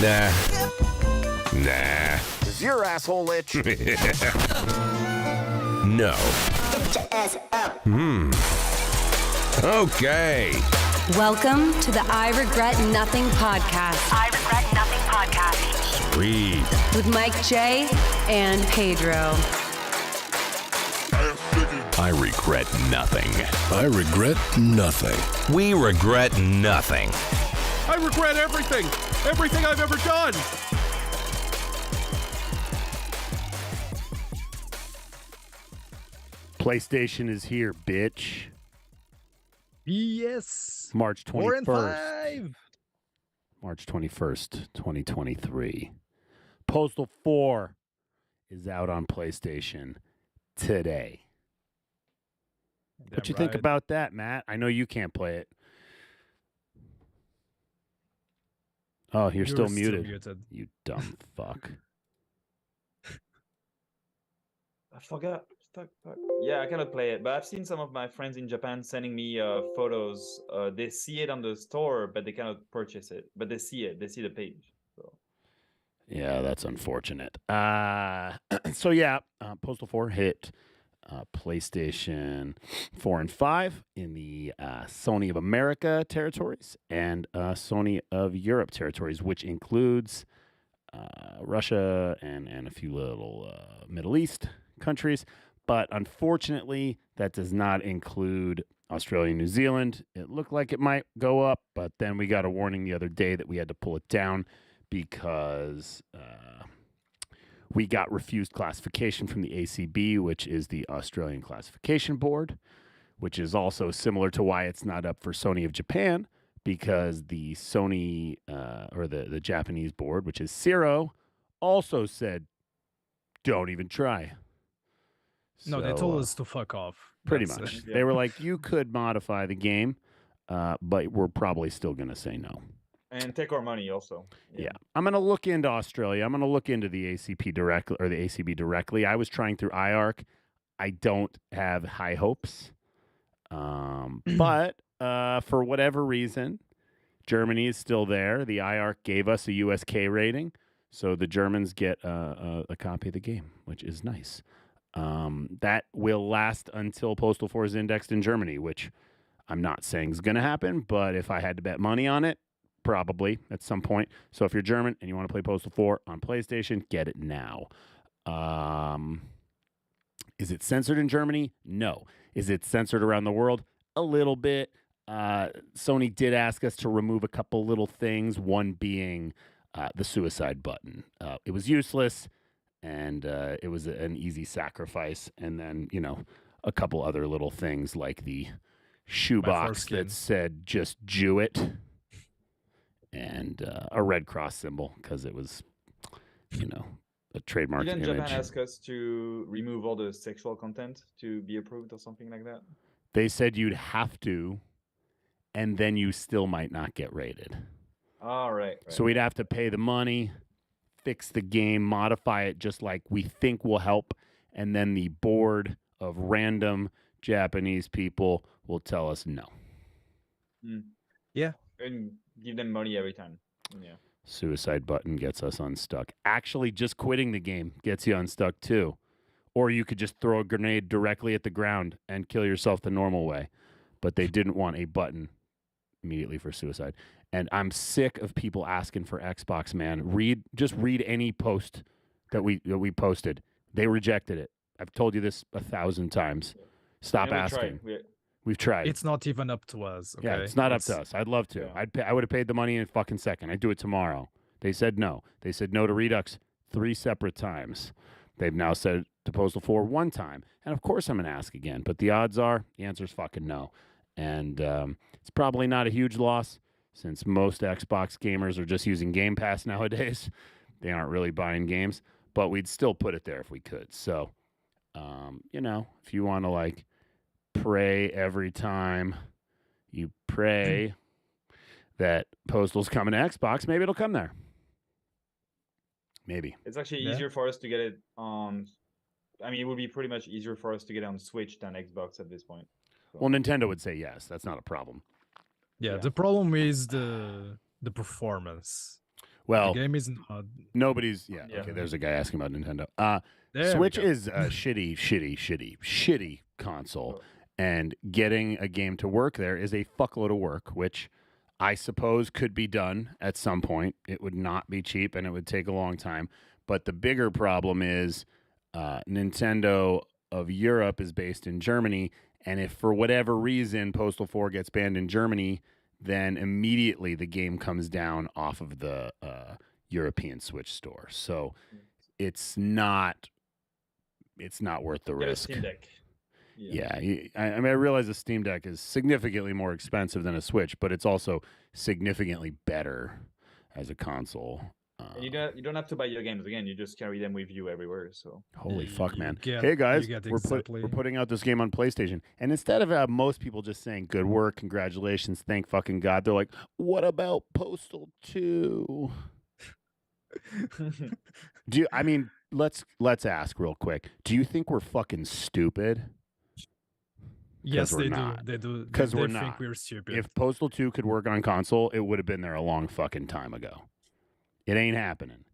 Nah. Nah. Is your asshole itch? No. Get your ass up. Okay. Welcome to the I Regret Nothing podcast. I Regret Nothing podcast. Sweet. With Mike J and Pedro. I regret nothing. I regret nothing. We regret nothing. I regret everything. Everything I've ever done. PlayStation is here, bitch. Yes. March 21st. 4 and 5. March 21st, 2023. Postal 4 is out on PlayStation today. What you think about that, Matt? I know you can't play it. Oh, you're still muted. You dumb fuck. I forgot. Fuck. Yeah, I cannot play it, but I've seen some of my friends in Japan sending me photos. They see it on the store, but they cannot purchase it. But they see it. They see the page. So. Yeah, that's unfortunate. So yeah, Postal 4 hit PlayStation 4 and 5 in the Sony of America territories and Sony of Europe territories, which includes Russia and a few little Middle East countries. But unfortunately, that does not include Australia and New Zealand. It looked like it might go up, but then we got a warning the other day that we had to pull it down because we got refused classification from the ACB, which is the Australian Classification Board, which is also similar to why it's not up for Sony of Japan, because the Sony or the Japanese board, which is CERO, also said, don't even try. No, they told us to fuck off. Pretty much. They were like, you could modify the game, but we're probably still going to say no. And take our money also. Yeah. I'm going to look into Australia. I'm going to look into the ACP directly or the ACB directly. I was trying through IARC. I don't have high hopes. But for whatever reason, Germany is still there. The IARC gave us a USK rating, so the Germans get a copy of the game, which is nice. That will last until Postal 4 is indexed in Germany, which I'm not saying is going to happen, but if I had to bet money on it, probably at some point. So if you're German and you want to play Postal 4 on PlayStation, get it now. Is it censored in Germany? No. Is it censored around the world? A little bit. Sony did ask us to remove a couple little things, one being the suicide button. It was useless, and it was an easy sacrifice. And then, a couple other little things like the shoebox that said, just Jew it. And a Red Cross symbol because it was, a trademark image. Didn't Japan ask us to remove all the sexual content to be approved or something like that? They said you'd have to, and then you still might not get rated. All right. So we'd have to pay the money, fix the game, modify it just like we think will help, and then the board of random Japanese people will tell us no. Yeah. And give them money every time. Yeah. Suicide button gets us unstuck. Actually, just quitting the game gets you unstuck too. Or you could just throw a grenade directly at the ground and kill yourself the normal way. But they didn't want a button immediately for suicide. And I'm sick of people asking for Xbox, man. Just read any post that we posted. They rejected it. I've told you this 1,000 times. Stop asking. We've tried. It's not even up to us. Okay? Yeah, it's not up to us. I'd love to. Yeah. I would have paid the money in a fucking second. I'd do it tomorrow. They said no. They said no to Redux 3 separate times. They've now said to Postal 4 one time. And of course I'm going to ask again. But the odds are, the answer is fucking no. And it's probably not a huge loss since most Xbox gamers are just using Game Pass nowadays. They aren't really buying games. But we'd still put it there if we could. So, if you want to pray every time you pray that Postal's coming to Xbox, maybe it'll come there. Maybe. It's actually easier for us to get it on. It would be pretty much easier for us to get it on Switch than Xbox at this point. So. Well, Nintendo would say yes. That's not a problem. Yeah, the problem is the performance. Well, the game is not. nobody's. Yeah. Okay, there's a guy asking about Nintendo. There we Switch go. is a shitty console, and getting a game to work there is a fuckload of work, which I suppose could be done at some point. It would not be cheap, and it would take a long time. But the bigger problem is Nintendo of Europe is based in Germany, and if for whatever reason Postal 4 gets banned in Germany, then immediately the game comes down off of the European Switch store. So it's not worth the Get a risk. Steam Deck. Yeah, I mean, I realize a Steam Deck is significantly more expensive than a Switch, but it's also significantly better as a console. And you don't have to buy your games again. You just carry them with you everywhere. So Holy You fuck, man! get- Hey you guys, get we're exactly- putting out this game on PlayStation, and instead of most people just saying "good work, congratulations, thank fucking God," they're like, "What about Postal 2?" I mean, let's ask real quick. Do you think we're fucking stupid? Yes, we're they not. do. They do. 'Cause they we're think not. we're stupid. If Postal 2 could work on console, it would have been there a long fucking time ago. It ain't happening.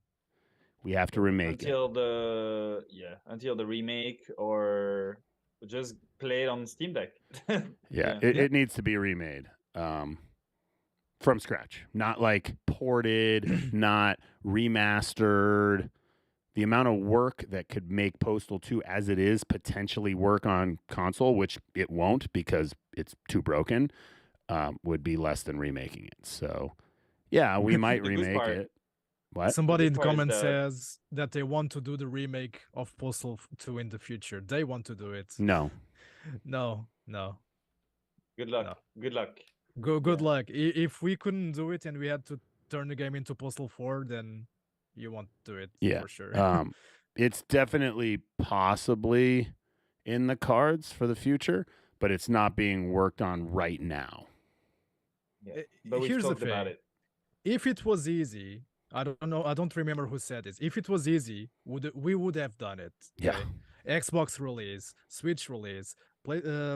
We have to remake until the remake or just play it on Steam Deck. it. Yeah, it needs to be remade from scratch, not like ported, not remastered. The amount of work that could make Postal 2 as it is potentially work on console, which it won't because it's too broken, would be less than remaking it. So, yeah, we might The good remake part- it. What? Somebody in good the part is comments that- says that they want to do the remake of Postal 2 in the future. They want to do it. No. No. Good luck. Good luck. Good luck. If we couldn't do it and we had to turn the game into Postal 4, then you won't do it Yeah. for sure. It's definitely possibly in the cards for the future, but it's not being worked on right now. Yeah. But we've Here's the talked about thing. it. If it was easy, I don't know. I don't remember who said this. If it was easy, we would have done it. Yeah. Xbox release, Switch release,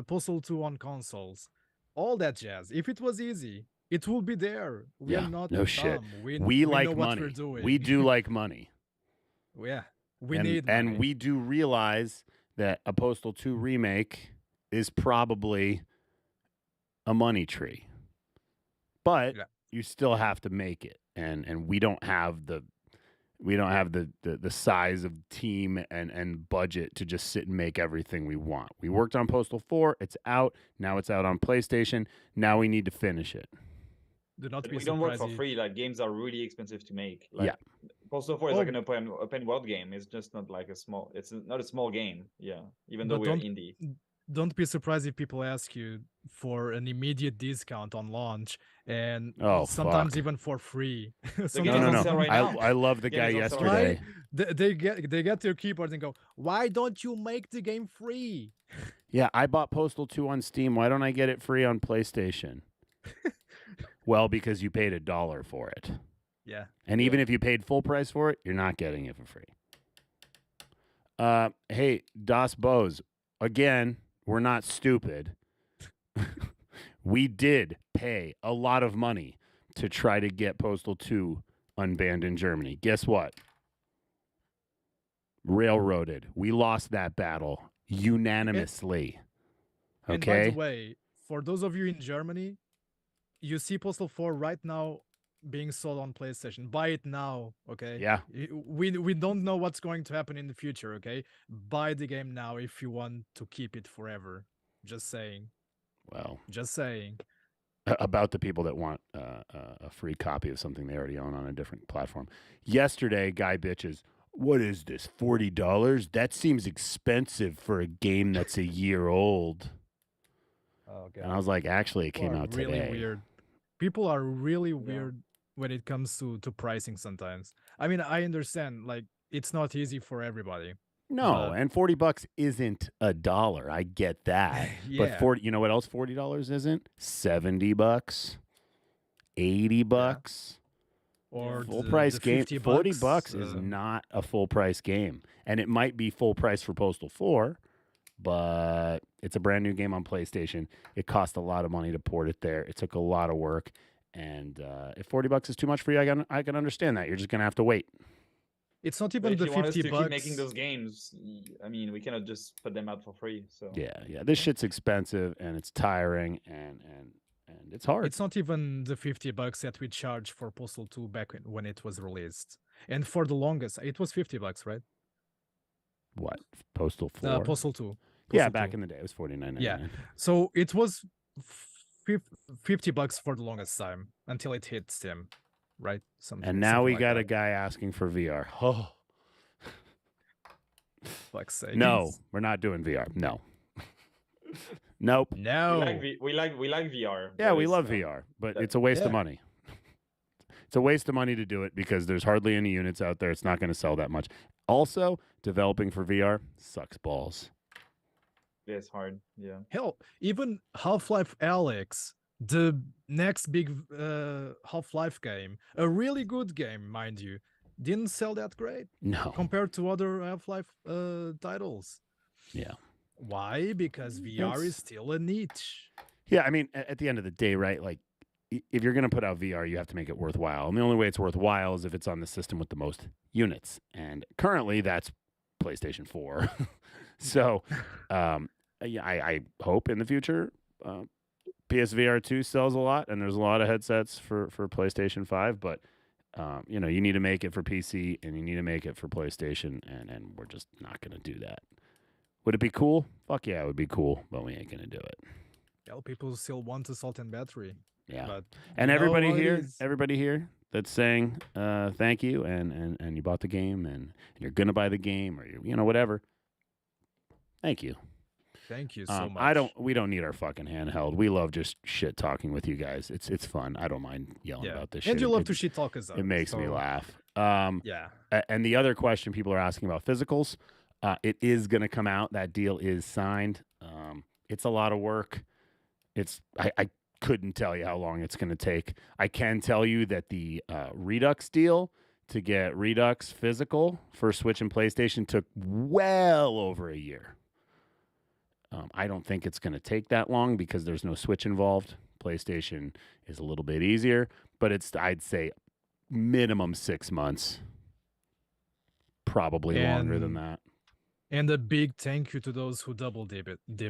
Postal 2 on consoles, all that jazz. If it was easy, it will be there. We Yeah, are not no shit. dumb. We like know what money. we're doing. We do like money. Yeah, we and, need and money. we do realize that a Postal 2 remake is probably a money tree. But Yeah. you still have to make it. And we don't have the size of team and budget to just sit and make everything we want. We worked on Postal 4, it's out, now it's out on PlayStation. Now we need to finish it. Do not But be we don't work surprised. for free. Like games are really expensive to make. Like, Yeah. Postal 4 is Oh. like an open world game. It's just not like a small. It's not a small game. Yeah. Even though But we're don't- indie. Don't be surprised if people ask you for an immediate discount on launch, and Oh, sometimes fuck. even for free. game Sometimes is on No. sale right now. I love the Game guy is on sale right yesterday. they get their keyboard and go, "Why don't you make the game free?" Yeah, I bought Postal 2 on Steam. Why don't I get it free on PlayStation? Well, because you paid $1 for it. Yeah. And even if you paid full price for it, you're not getting it for free. Hey, Das Bose, again, we're not stupid. We did pay a lot of money to try to get Postal 2 unbanned in Germany. Guess what? Railroaded. We lost that battle unanimously. And by Okay? the way, for those of you in Germany, you see Postal 4 right now being sold on PlayStation. Buy it now, okay? Yeah. We don't know what's going to happen in the future, okay? Buy the game now if you want to keep it forever. Just saying. Well, Just saying. about the people that want a free copy of something they already own on a different platform. Yesterday, guy bitches, what is this, $40? That seems expensive for a game that's a year old. Oh god. And I was like, actually, it People came are out really today. weird. People are really weird when it comes to pricing sometimes. I mean, I understand, like, it's not easy for everybody. No, and $40 isn't $1. I get that. But Yeah. 40, you know what else $40 isn't? $70, $80. Or Full the- price the game. 50 $40 is uh, not a full price game, and it might be full price for Postal 4, but it's a brand new game on PlayStation. It cost a lot of money to port it there. It took a lot of work, And if $40 is too much for you, I can understand that. You're just gonna have to wait. It's not But even if the you want us 50 to keep making bucks. those games, I mean, we cannot just put them out for free. So Yeah. This shit's expensive and it's tiring and it's hard. It's not even the 50 bucks that we charged for Postal 2 back when it was released. And for the longest, it was 50 bucks, right? What? Postal 4? Postal 2. Yeah, Postal back 2. in the day, it was $49.99. Yeah. So it was 50 bucks for the longest time until it hit Steam, right? And now we like got that. a guy asking for VR. Oh. Fuck's sake. No, we're not doing VR. No. Nope. No. we like VR. Yeah, but we it's love not- VR, but that- it's a waste of yeah. money. It's a waste of money to do it because there's hardly any units out there. It's not going to sell that much. Also, developing for VR sucks balls. Yeah, it's hard. Yeah. Hell, even Half-Life Alyx, the next big Half-Life game, a really good game, mind you, didn't sell that great No. compared to other Half-Life titles. Yeah. Why? Because VR is It's- still a niche. Yeah, I mean, at the end of the day, right? Like, if you're going to put out VR, you have to make it worthwhile. And the only way it's worthwhile is if it's on the system with the most units. And currently, that's PlayStation 4. So, yeah, I hope in the future PSVR 2 sells a lot, and there's a lot of headsets for PlayStation 5. But, you know, you need to make it for PC, and you need to make it for PlayStation, and we're just not going to do that. Would it be cool? Fuck yeah, it would be cool, but we ain't going to do it. Well, people still want Assault and Battery. Yeah. But And you know everybody how it here, is. everybody here that's saying thank you and you bought the game and you're gonna buy the game or you know whatever. Thank you. Thank you so much. We don't need our fucking handheld. We love just shit talking with you guys. It's fun. I don't mind yelling about this shit. And you love It- to shit talk us up. It makes me so, laugh. Yeah. And the other question people are asking about physicals, it is going to come out. That deal is signed. It's a lot of work. I couldn't tell you how long it's going to take. I can tell you that the Redux deal to get Redux physical for Switch and PlayStation took well over a year. I don't think it's going to take that long because there's no Switch involved. PlayStation is a little bit easier, but I'd say minimum 6 months. Probably longer than And- that. And a big thank you to those who double dipped. Yeah,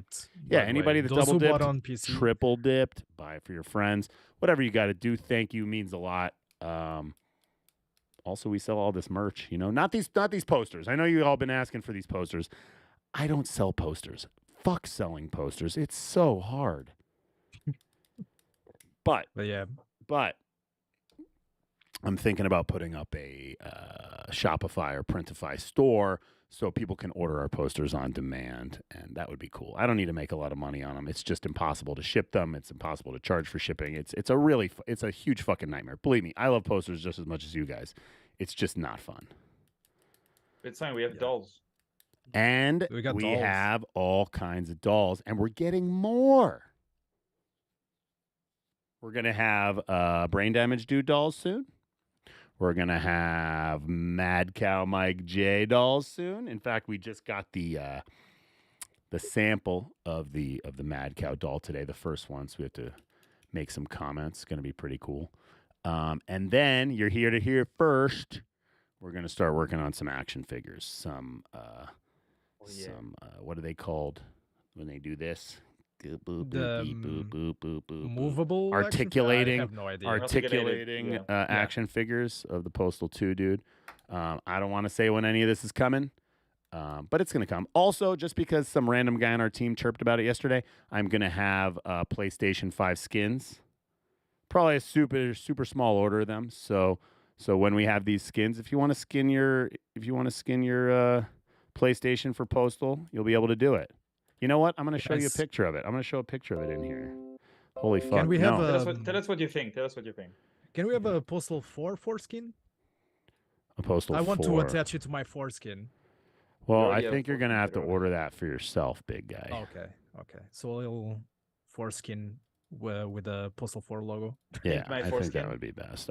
by the anybody way. that Those double who bought dipped, on PC. triple dipped, buy it for your friends, whatever you got to do. Thank you means a lot. Also, we sell all this merch. You know, not these posters. I know you all been asking for these posters. I don't sell posters. Fuck selling posters. It's so hard. But yeah, I'm thinking about putting up a Shopify or Printify store so people can order our posters on demand, and that would be cool. I don't need to make a lot of money on them. It's just impossible to ship them. It's impossible to charge for shipping. It's a huge fucking nightmare. Believe me, I love posters just as much as you guys. It's just not fun. It's fine. We have dolls. And We got we dolls. have all kinds of dolls, and we're getting more. We're going to have Brain Damage Dude dolls soon. We're going to have Mad Cow Mike J dolls soon. In fact, we just got the sample of the Mad Cow doll today, the first one, so we have to make some comments. It's going to be pretty cool. And then you're here to hear first. We're going to start working on some action figures. Some what are they called when they do this? Boop, boop, The, beep, boop, boop, boop, boop, boop. movable action- Articulating- I have no idea. Articulating yeah. action figures of the Postal 2, dude. I don't want to say when any of this is coming, but it's going to come. Also, just because some random guy on our team chirped about it yesterday, I'm going to have PlayStation 5 skins. Probably a super small order of them. So when we have these skins, if you want to skin your PlayStation for Postal, you'll be able to do it. You know what? I'm going to show you a Yes. picture of it. I'm going to show a picture of it in here. Holy fuck! Can we have no. Tell us what you think. Tell us what you think. Can we have a Postal 4 foreskin? a Postal I want 4? to attach it to my foreskin. Well, You I already have think you're going to have to foreskin, order that for yourself, big guy. Okay. So a little foreskin with a Postal 4 logo. Yeah, my I think foreskin. that would be best.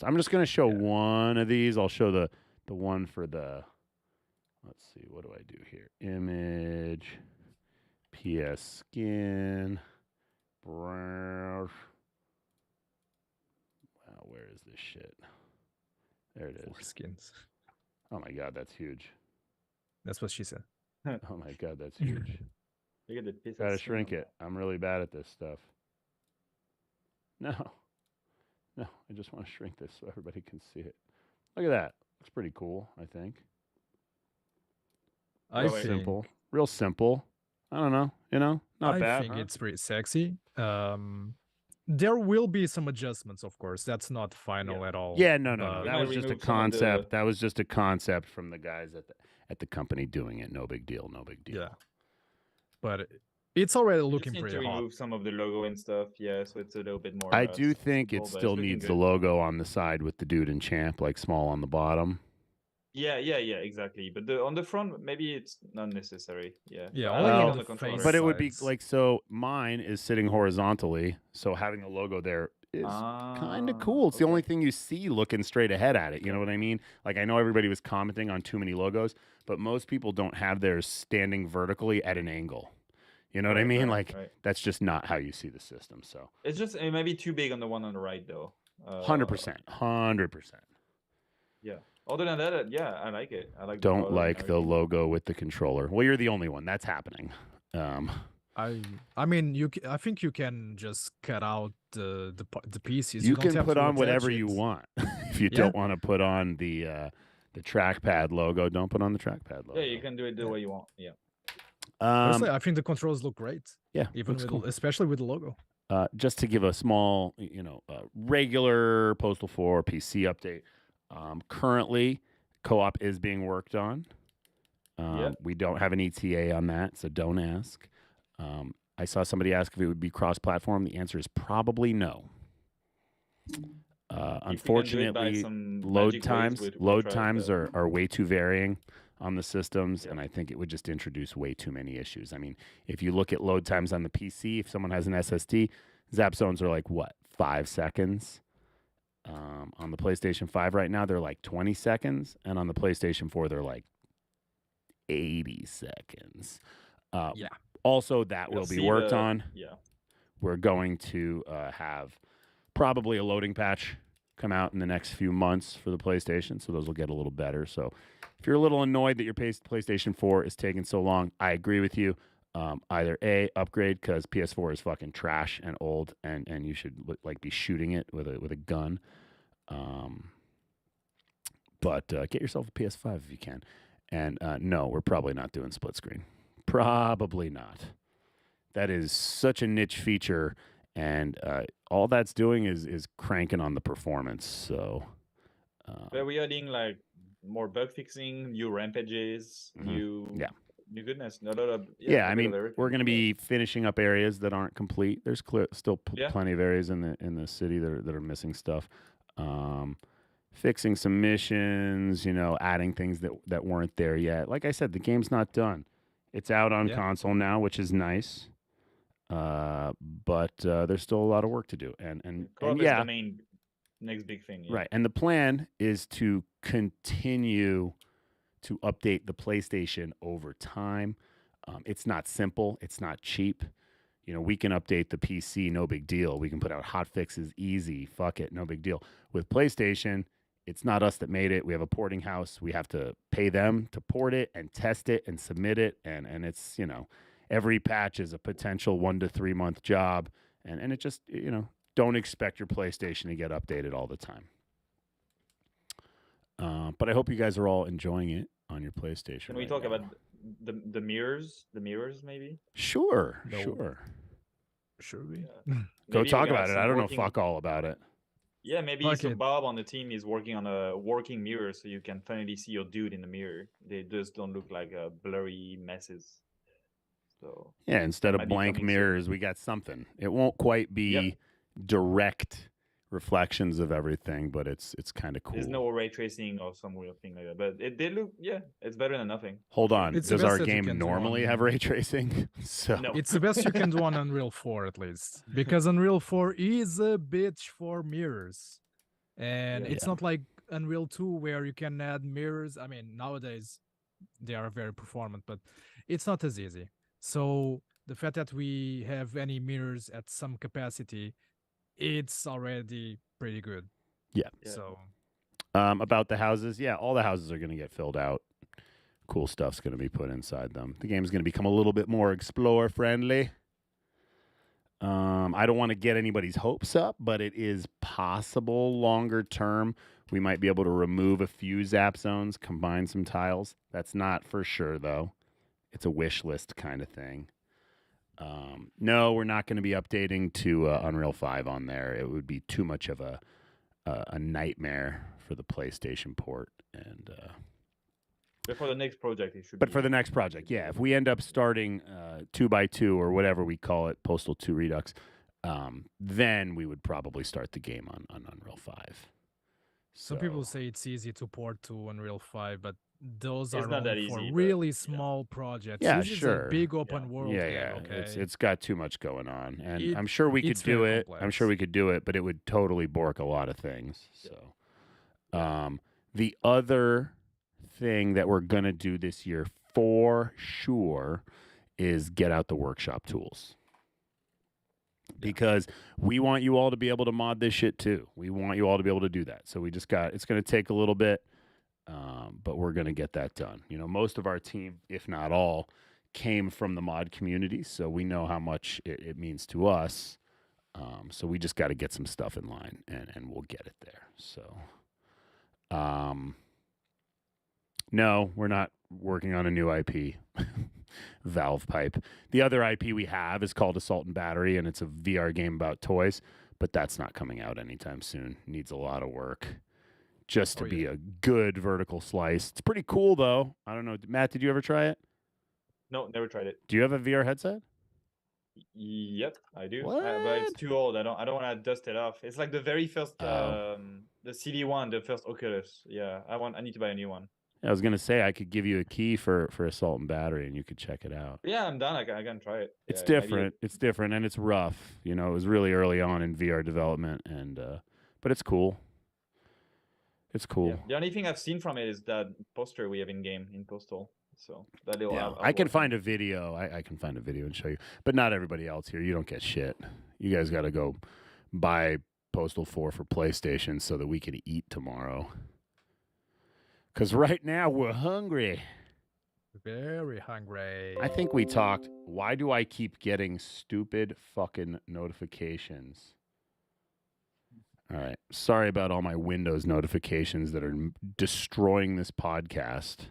I'm just going to show one of these. I'll show the one for the. Let's see. What do I do here? Image. PS skin. Brown. this shit. There it is. 4 skins. Oh my god, that's huge. That's what she said. Oh my god, that's huge. Look at the piece. Gotta shrink it. I'm really bad at this stuff. No. No, I just want to shrink this so everybody can see it. Look at that. Looks pretty cool, I think. I Real think, simple. Real simple. I don't know. Not bad. I think huh? it's pretty sexy. There will be some adjustments, of course. That's not final at all. Yeah, no. but- That was just a remove some of the- concept. That was just a concept from the guys at the company doing it. No big deal. No big deal. Yeah. But it's already You just looking need pretty to hot. remove some of the logo and stuff. Yeah, so it's a little bit more. I do think it simple, but still it's looking needs the good. logo on the side with the dude and champ, like small on the bottom. Yeah, exactly. But on the front, maybe it's not necessary. Yeah. Yeah, But I only like it on on the controller. face But it would be sides. like, so mine is sitting horizontally, so having a logo there is kind of cool. It's the only thing you see looking straight ahead at it. You know what I mean? Like, I know everybody was commenting on too many logos, but most people don't have theirs standing vertically at an angle. You know what I Right, mean? right, Like, right. that's just not how you see the system. So, It's just it might be too big on the one on the right, though. 100%. 100%. Yeah. Other than that, yeah, I like it. I like. the Don't colors and like the everything. logo with the controller. Well, you're the only one. That's happening. I mean, I think you can just cut out the pieces. You don't can have put to on whatever attach you it. want. If you Yeah. don't want to put on the trackpad logo, don't put on the trackpad logo. Yeah, you can do it the way you want. Yeah. Honestly, I think the controls look great. Yeah, Even looks with, cool. especially with the logo. Just to give a small, regular Postal 4 PC update. Currently, co-op is being worked on. We don't have an ETA on that, so don't ask. I saw somebody ask if it would be cross-platform. The answer is probably no. Unfortunately, load times are way too varying on the systems, and I think it would just introduce way too many issues. I mean, if you look at load times on the PC, if someone has an SSD, zap zones are like, 5 seconds? On the PlayStation 5 right now, they're like 20 seconds, and on the PlayStation 4, they're like 80 seconds. Yeah. Also, that will be worked on. Yeah. We're going to have probably a loading patch come out in the next few months for the PlayStation, so those will get a little better. So if you're a little annoyed that your PlayStation 4 is taking so long, I agree with you. Either A, upgrade because PS4 is fucking trash and old, and you should be shooting it with a gun. But get yourself a PS5 if you can. And no, we're probably not doing split screen. Probably not. That is such a niche feature, and all that's doing is cranking on the performance. So, But we are doing like more bug fixing, new rampages, new goodness. No, I mean, we're going to be finishing up areas that aren't complete. There's still plenty of areas in the city that are missing stuff. Fixing some missions, adding things that weren't there yet. Like I said, the game's not done. It's out on console now, which is nice. But there's still a lot of work to do. And Co-op is the main next big thing. Yeah. Right. And the plan is to continue to update the PlayStation over time. It's not simple. It's not cheap. We can update the PC, no big deal. We can put out hot fixes, easy, fuck it, no big deal. With PlayStation, it's not us that made it. We have a porting house. We have to pay them to port it and test it and submit it. And it's, every patch is a potential 1 to 3 month job. And it just, don't expect your PlayStation to get updated all the time. But I hope you guys are all enjoying it on your PlayStation. Can we talk about the mirrors? The mirrors, maybe? Sure. Should we? Go talk about it. I don't know fuck all about it. Yeah, maybe so Bob on the team is working on a working mirror, so you can finally see your dude in the mirror. They just don't look like blurry messes. So yeah, instead of blank mirrors, we got something. It won't quite be direct reflections of everything, but it's kind of cool. There's no ray tracing or some weird thing like that, but they look, it's better than nothing. Hold on, It's the does best our that you game can do normally on- have ray tracing? So No. It's the best you can do on Unreal 4 at least, because Unreal 4 is a bitch for mirrors, and it's not like Unreal 2 where you can add mirrors. I mean, nowadays they are very performant, but it's not as easy. So the fact that we have any mirrors at some capacity, it's already pretty good. Yeah. So About the houses, yeah, all the houses are going to get filled out. Cool stuff's going to be put inside them. The game's going to become a little bit more explore friendly. I don't want to get anybody's hopes up, but it is possible longer term we might be able to remove a few zap zones, combine some tiles. That's not for sure, though. It's a wish list kind of thing. No, we're not going to be updating to Unreal 5 on there. It would be too much of a nightmare for the PlayStation port. And But for the next project, it should. But for the next project, yeah. If we end up starting 2x2 or whatever we call it, Postal 2 Redux, then we would probably start the game on Unreal 5. some people say it's easy to port to Unreal 5, but those It's are not that only for easy, but, really yeah. small projects. Yeah, This is sure. a big open world Yeah, game, yeah. okay? It's got too much going on, and It- I'm sure we could it's do very it. I'm complex. sure we could do it, but it would totally bork a lot of things. So, the other thing that we're gonna do this year for sure is get out the workshop tools. Because we want you all to be able to mod this shit too. We want you all to be able to do that. So we just it's going to take a little bit, but we're going to get that done. You know, most of our team, if not all, came from the mod community, so we know how much it means to us. So we just got to get some stuff in line, and we'll get it there. So, no, we're not working on a new IP. Valve Pipe. The other IP we have is called Assault and Battery, and it's a VR game about toys, but that's not coming out anytime soon. Needs a lot of work just to be a good vertical slice. It's pretty cool, though. I don't know. Matt, did you ever try it? No, never tried it. Do you have a VR headset? Yep, I do. What? But it's too old. I don't want to dust it off. It's like the very first, the CD one, the first Oculus. Yeah, I need to buy a new one. I was gonna say I could give you a key for Assault and Battery, and you could check it out. Yeah, I'm done. I can try it. It's Yeah, maybe different. It's different, and it's rough. You know, it was really early on in VR development, and but it's cool. It's cool. Yeah. The only thing I've seen from it is that poster we have in game in Postal. So that little. Yeah, I can find a video. I can find a video and show you, but not everybody else here. You don't get shit. You guys got to go buy Postal 4 for PlayStation so that we can eat tomorrow. Because right now we're hungry. Very hungry. I think we talked. Why do I keep getting stupid fucking notifications? All right. Sorry about all my Windows notifications that are destroying this podcast.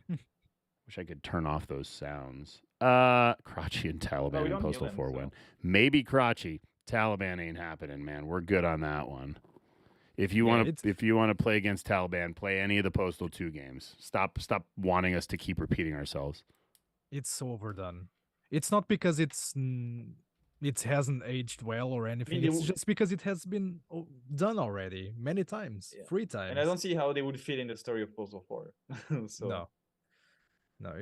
Wish I could turn off those sounds. Karachi and Taliban and Postal 4 win. Maybe Karachi. Taliban ain't happening, man. We're good on that one. If you want to play against Taliban, play any of the Postal 2 games. Stop wanting us to keep repeating ourselves. It's so overdone. It's not because it hasn't aged well or anything. It's just because it has been done already many times, 3 times. And I don't see how they would fit in the story of Postal 4. So. No.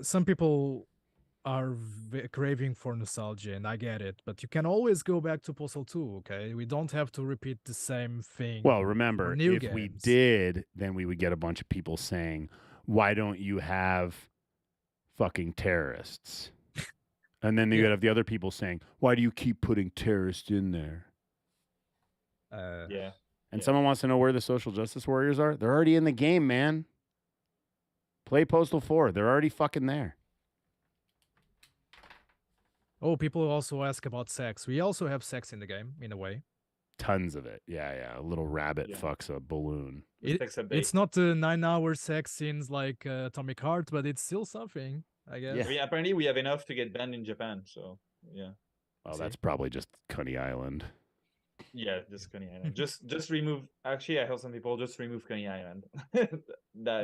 Some people are craving for nostalgia, and I get it, but you can always go back to Postal 2, okay? We don't have to repeat the same thing. Well, remember, if games. we did, then we would get a bunch of people saying, why don't you have fucking terrorists? And then you would have the other people saying, why do you keep putting terrorists in there? And someone wants to know where the social justice warriors are? They're already in the game, man. Play Postal 4. They're already fucking there. Oh, people also ask about sex. We also have sex in the game, in a way. Tons of it. Yeah. A little rabbit fucks a balloon. It's not 9-hour sex scenes like Atomic Heart, but it's still something, I guess. Yeah. Apparently, we have enough to get banned in Japan, so yeah. Oh, that's probably just Coney Island. Yeah, just Coney Island. just remove. Actually, I heard some people just remove Coney Island.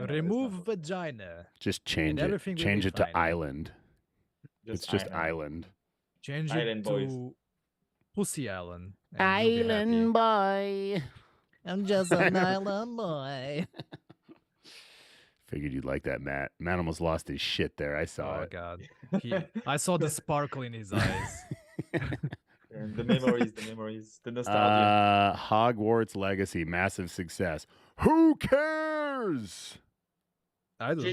Remove vagina. Just change it. Change it to island. It's just island. Change Island it boys. to Pussy Island. Island boy. I'm just an island boy. Figured you'd like that, Matt. Matt almost lost his shit there. I saw it. Oh, God. I saw the sparkle in his eyes. The memories, the nostalgia. Hogwarts Legacy, massive success. Who cares? I don't.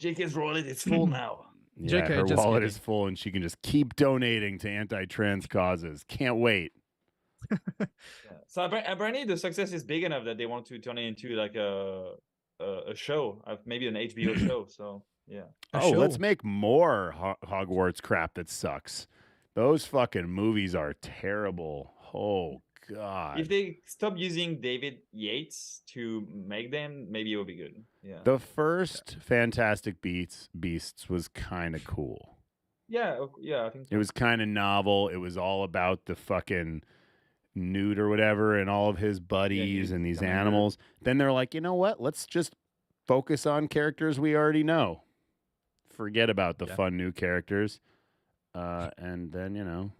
JK's wallet is full now. Yeah, JK, her just wallet kidding. is full, and she can just keep donating to anti-trans causes. Can't wait. Yeah. So apparently the success is big enough that they want to turn it into like a show, maybe an HBO show. So yeah. Let's show. make more Hogwarts crap that sucks. Those fucking movies are terrible. Oh God. If they stop using David Yates to make them, maybe it will be good. Yeah. The first Fantastic Beasts was kind of cool. Yeah, I think so. It was kind of novel. It was all about the fucking Newt or whatever and all of his buddies and these animals. Then they're like, you know what? Let's just focus on characters we already know. Forget about the fun new characters. And then,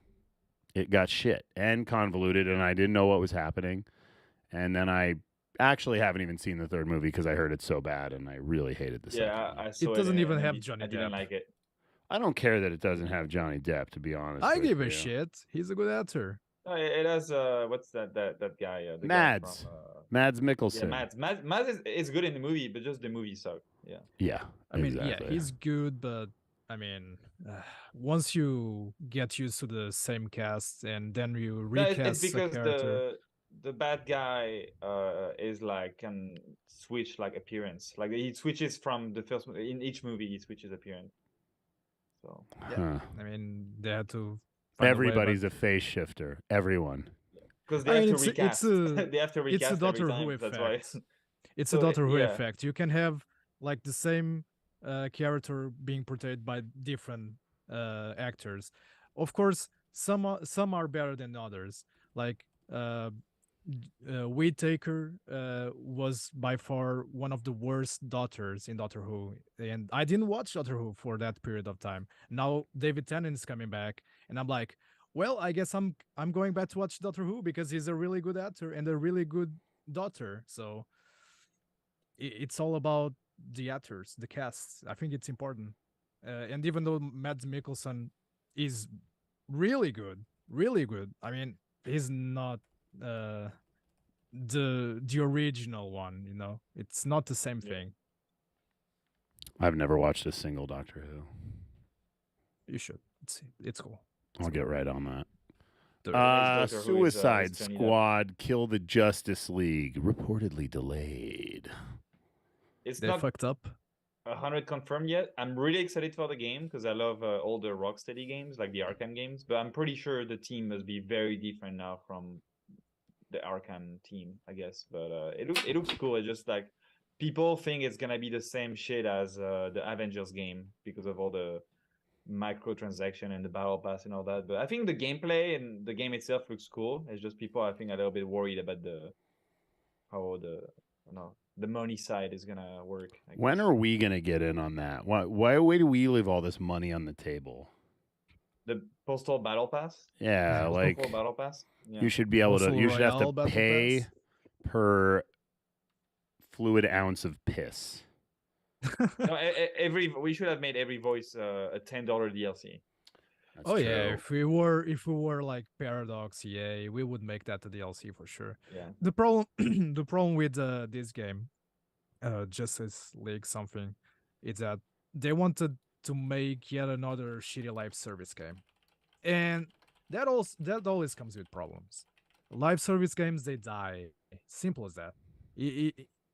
it got shit and convoluted, and I didn't know what was happening. And then I actually haven't even seen the third movie because I heard it's so bad, and I really hated the second one. I saw It doesn't even and have Johnny I didn't Depp. like it. I don't care that it doesn't have Johnny Depp, to be honest. I with give a you. shit. He's a good actor. No, it has what's that guy? The Mads. Guy from, Mads yeah, Mikkelsen. Mads is good in the movie, but just the movie sucked. Yeah. Yeah. I mean, exactly. yeah, he's good, but I mean, once you get used to the same cast and then you recast it's because a character. the bad guy is like can switch like appearance. Like he switches from the first in each movie he switches appearance. So Huh. I mean, they had to. Find a way, Everybody's but- a face shifter. Everyone. because I they mean, have to recast. They have to recast it's a Doctor every time. Who That's why. effect. It's So, a Doctor Who yeah. effect. You can have like the same character being portrayed by different actors. Of course, some are better than others. Like Whittaker was by far one of the worst Doctors in Doctor Who, and I didn't watch Doctor Who for that period of time. Now David Tennant is coming back, and I'm like, well, I guess I'm going back to watch Doctor Who because he's a really good actor and a really good Doctor. So it's all about the actors, the casts. I think it's important. And even though Mads Mikkelsen is really good, I mean, he's not the original one. It's not the same thing. I've never watched a single Doctor Who. You should. It's cool. I'll get right on that. Doctor Who is, Suicide Johnny Depp. Squad Kill the Justice League reportedly delayed. It's They not fucked up. 100 confirmed yet. I'm really excited for the game because I love all the Rocksteady games, like the Arkham games. But I'm pretty sure the team must be very different now from the Arkham team, I guess. But it looks cool. It's just like people think it's gonna be the same shit as the Avengers game because of all the microtransaction and the battle pass and all that. But I think the gameplay and the game itself looks cool. It's just people I think are a little bit worried about how the money side is gonna work. I When guess. are we going to get in on that? Why do we leave all this money on the table? The Postal Battle Pass? Yeah, Postal like 4 Battle Pass? Yeah. you should be able to. Postal You should have Royale to Battle pay Pass? per fluid ounce of piss. No, we should have made every voice a $10 DLC. That's Oh yeah, true. if we were like Paradox EA, we would make that the DLC for sure. Yeah. The problem with this game, Justice League something, is that they wanted to make yet another shitty live service game, and that always comes with problems. Live service games, they die. Simple as that.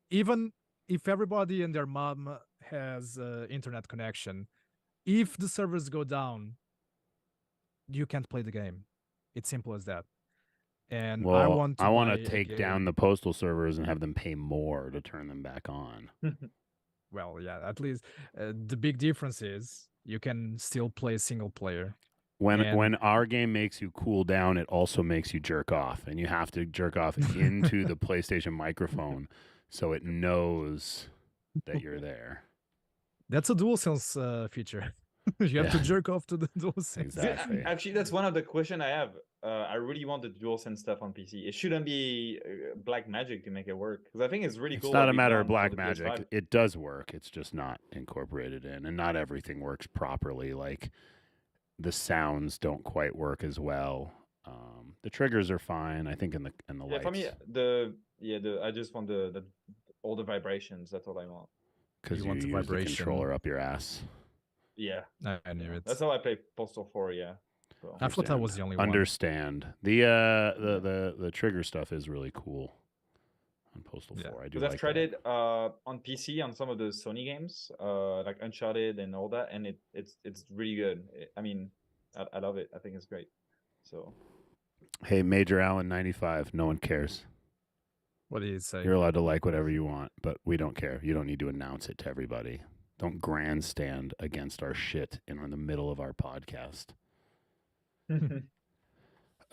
Even if everybody and their mom has internet connection, if the servers go down, you can't play the game. It's simple as that. And Well, I want to buy a take game- down the postal servers and have them pay more to turn them back on. Well, yeah, at least the big difference is you can still play single player. When And- our game makes you cool down, it also makes you jerk off, and you have to jerk off into the PlayStation microphone so it knows that you're there. That's a DualSense feature. You have to Yeah. jerk off to the DualSense. Exactly. Actually, that's one of the questions I have. I really want the DualSense stuff on PC. It shouldn't be black magic to make it work because I think it's really It's cool. not what a we've matter of done for black the magic. PS5. It does work. It's just not incorporated in, and not everything works properly. Like the sounds don't quite work as well. The triggers are fine, I think, in the Yeah, lights. for me, I just want all the vibrations. That's all I want. Because You you want the use the vibration. controller up your ass. Yeah, I knew it. that's how I play Postal 4. Yeah, So I thought that was the only one. Understand. The trigger stuff is really cool on Postal 4. I do because like I've tried that. it on PC on some of the Sony games, like Uncharted and all that, and it's really good. I mean, I love it. I think it's great. So Hey, Major Allen 95. No one cares. What did he say? You're allowed to like whatever you want, but we don't care. You don't need to announce it to everybody. Don't grandstand against our shit in the middle of our podcast.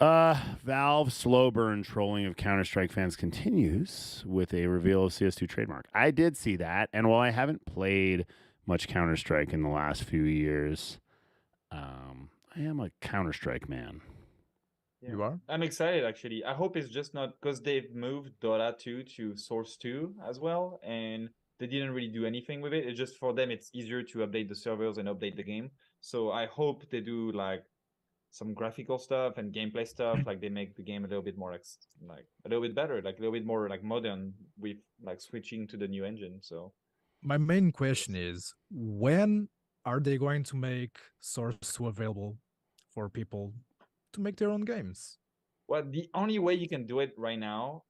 Valve slow burn trolling of Counter-Strike fans continues with a reveal of CS2 trademark. I did see that, and while I haven't played much Counter-Strike in the last few years, I am a Counter-Strike man. You are? I'm excited actually. I hope it's just not because they've moved Dota 2 to Source 2 as well, and they didn't really do anything with it. It's just for them, it's easier to update the servers and update the game. So I hope they do like some graphical stuff and gameplay stuff, like they make the game a little bit more like a little bit better, like a little bit more like modern with like switching to the new engine. So My main question is, when are they going to make Source 2 available for people to make their own games? well, the only way you can do it right now,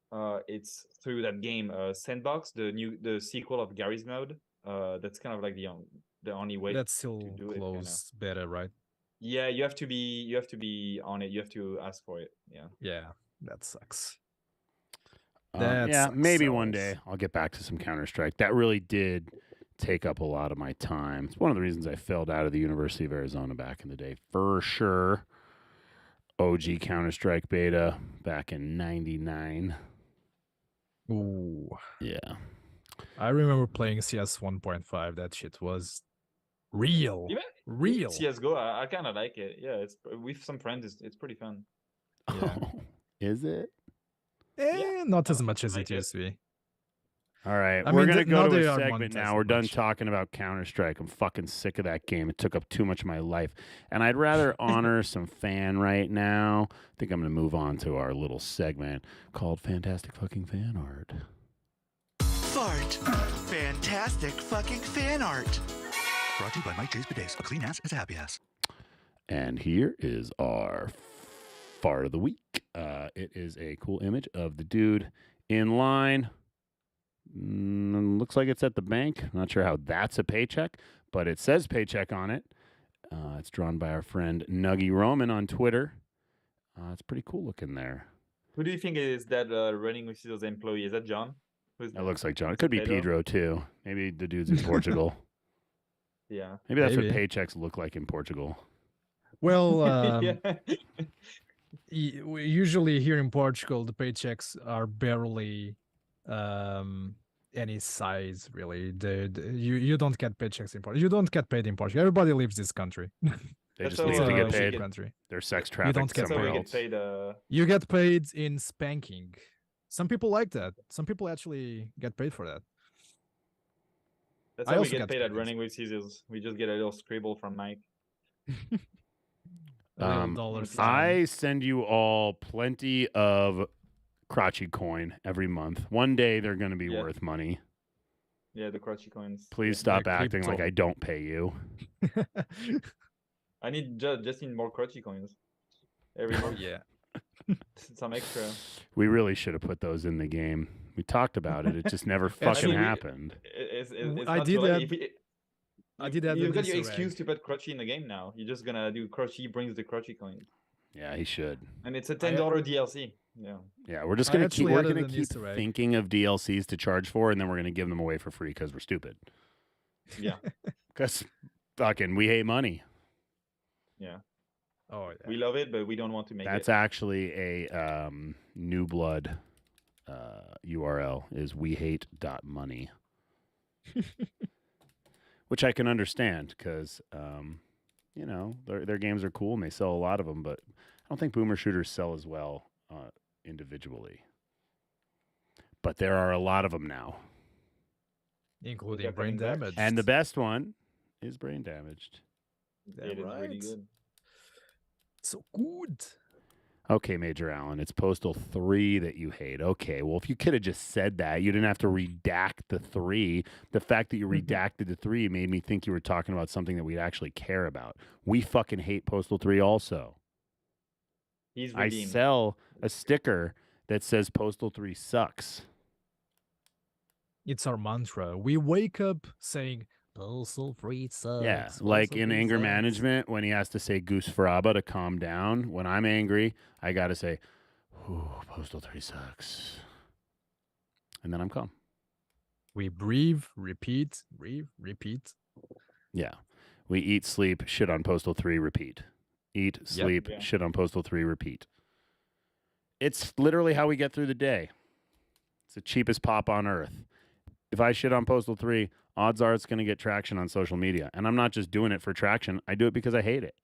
it's through that game, Sandbox, the sequel of Garry's Mode. That's kind of like the only way That's still do it, kinda. closed beta, right? Yeah, you have to be on it. You have to ask for it. Yeah. Yeah, that sucks. Yeah, sucks maybe so one much. day I'll get back to some Counter-Strike. That really did take up a lot of my time. It's one of the reasons I failed out of the University of Arizona back in the day, for sure. OG Counter-Strike beta back in 99. Ooh. Yeah. I remember playing CS 1.5. That shit was real. Even Real. CS:GO, I kind of like it. Yeah, it's with some friends. It's pretty fun. Yeah. Is it? Not as much as like it used to be. All right, I we're mean, going to now go to they a are segment now. monetizing We're done much. talking about Counter-Strike. I'm fucking sick of that game. It took up too much of my life. And I'd rather honor some fan right now. I think I'm going to move on to our little segment called Fantastic Fucking Fan Art. Fart. Fantastic fucking fan art. Brought to you by Mike J's Bidets. A clean ass is a happy ass. And here is our fart of the week. It is a cool image of the dude in line. Looks like it's at the bank. Not sure how that's a paycheck, but it says paycheck on it. It's drawn by our friend Nuggy Roman on Twitter. It's pretty cool looking there. Who do you think is that running with those employee? Is that John? Who's That looks like John. It could be Pedro too. Maybe the dude's in Portugal. Yeah. Maybe that's what Maybe. paychecks look like in Portugal. Well, yeah. we usually here in Portugal, the paychecks are barely any size, really. You don't get paychecks in Portugal. You don't get paid in Portugal. Everybody leaves this country. They That's just how, leave to we get get- paid. Country. They're sex don't trafficked get That's how we somewhere get else. paid. You get paid in spanking. Some people like that. Some people actually get paid for that. That's I how we also get get paid at paid. running with scissors. We just get a little scribble from Mike. A little dollar sign. I send you all plenty of crotchy coin every month. One day they're going to be Yeah. worth money. Yeah, the crotchy coins. Please Yeah. stop The acting like crypto. I don't pay you. I need just need more crotchy coins every month. Yeah. Some extra. We really should have put those in the game. We talked about it. It just never fucking mean, we- happened. It's I not did too late. that- If it- I did that You've with got your Easter excuse egg. to put crotchy in the game now. You're just gonna do crotchy brings the crotchy coin, Yeah, he should. and it's a $10 DLC. Yeah. Yeah, we're just I gonna keep. actually We're added gonna an keep Easter egg. thinking of DLCs to charge for, and then we're gonna give them away for free because we're stupid. Yeah. Because fucking, we hate money. Yeah. Oh yeah. We love it, but we don't want to make That's it. actually a New Blood URL is wehate.money. Which I can understand because, you know, their games are cool and they sell a lot of them, but I don't think boomer shooters sell as well individually. But there are a lot of them now. Including They're brain coming back. damage. And the best one is Brain Damaged. It is really right. good. So good. Okay, Major Allen, it's Postal 3 that you hate. Okay, well, if you could have just said that, you didn't have to redact the 3. The fact that you redacted the 3 made me think you were talking about something that we'd actually care about. We fucking hate Postal 3 also. He's I redeemed. sell a sticker that says Postal 3 sucks. It's our mantra. We wake up saying Postal 3 sucks. Yeah, like Postal in 3 anger sucks." management, when he has to say Goose Faraba to calm down. When I'm angry, I got to say, ooh, Postal 3 sucks. And then I'm calm. We breathe, repeat, breathe, repeat. Yeah. We eat, sleep, shit on Postal 3, repeat. Eat, sleep, Yeah. shit on Postal 3, repeat. It's literally how we get through the day. It's the cheapest pop on earth. If I shit on Postal 3, odds are it's going to get traction on social media. And I'm not just doing it for traction. I do it because I hate it.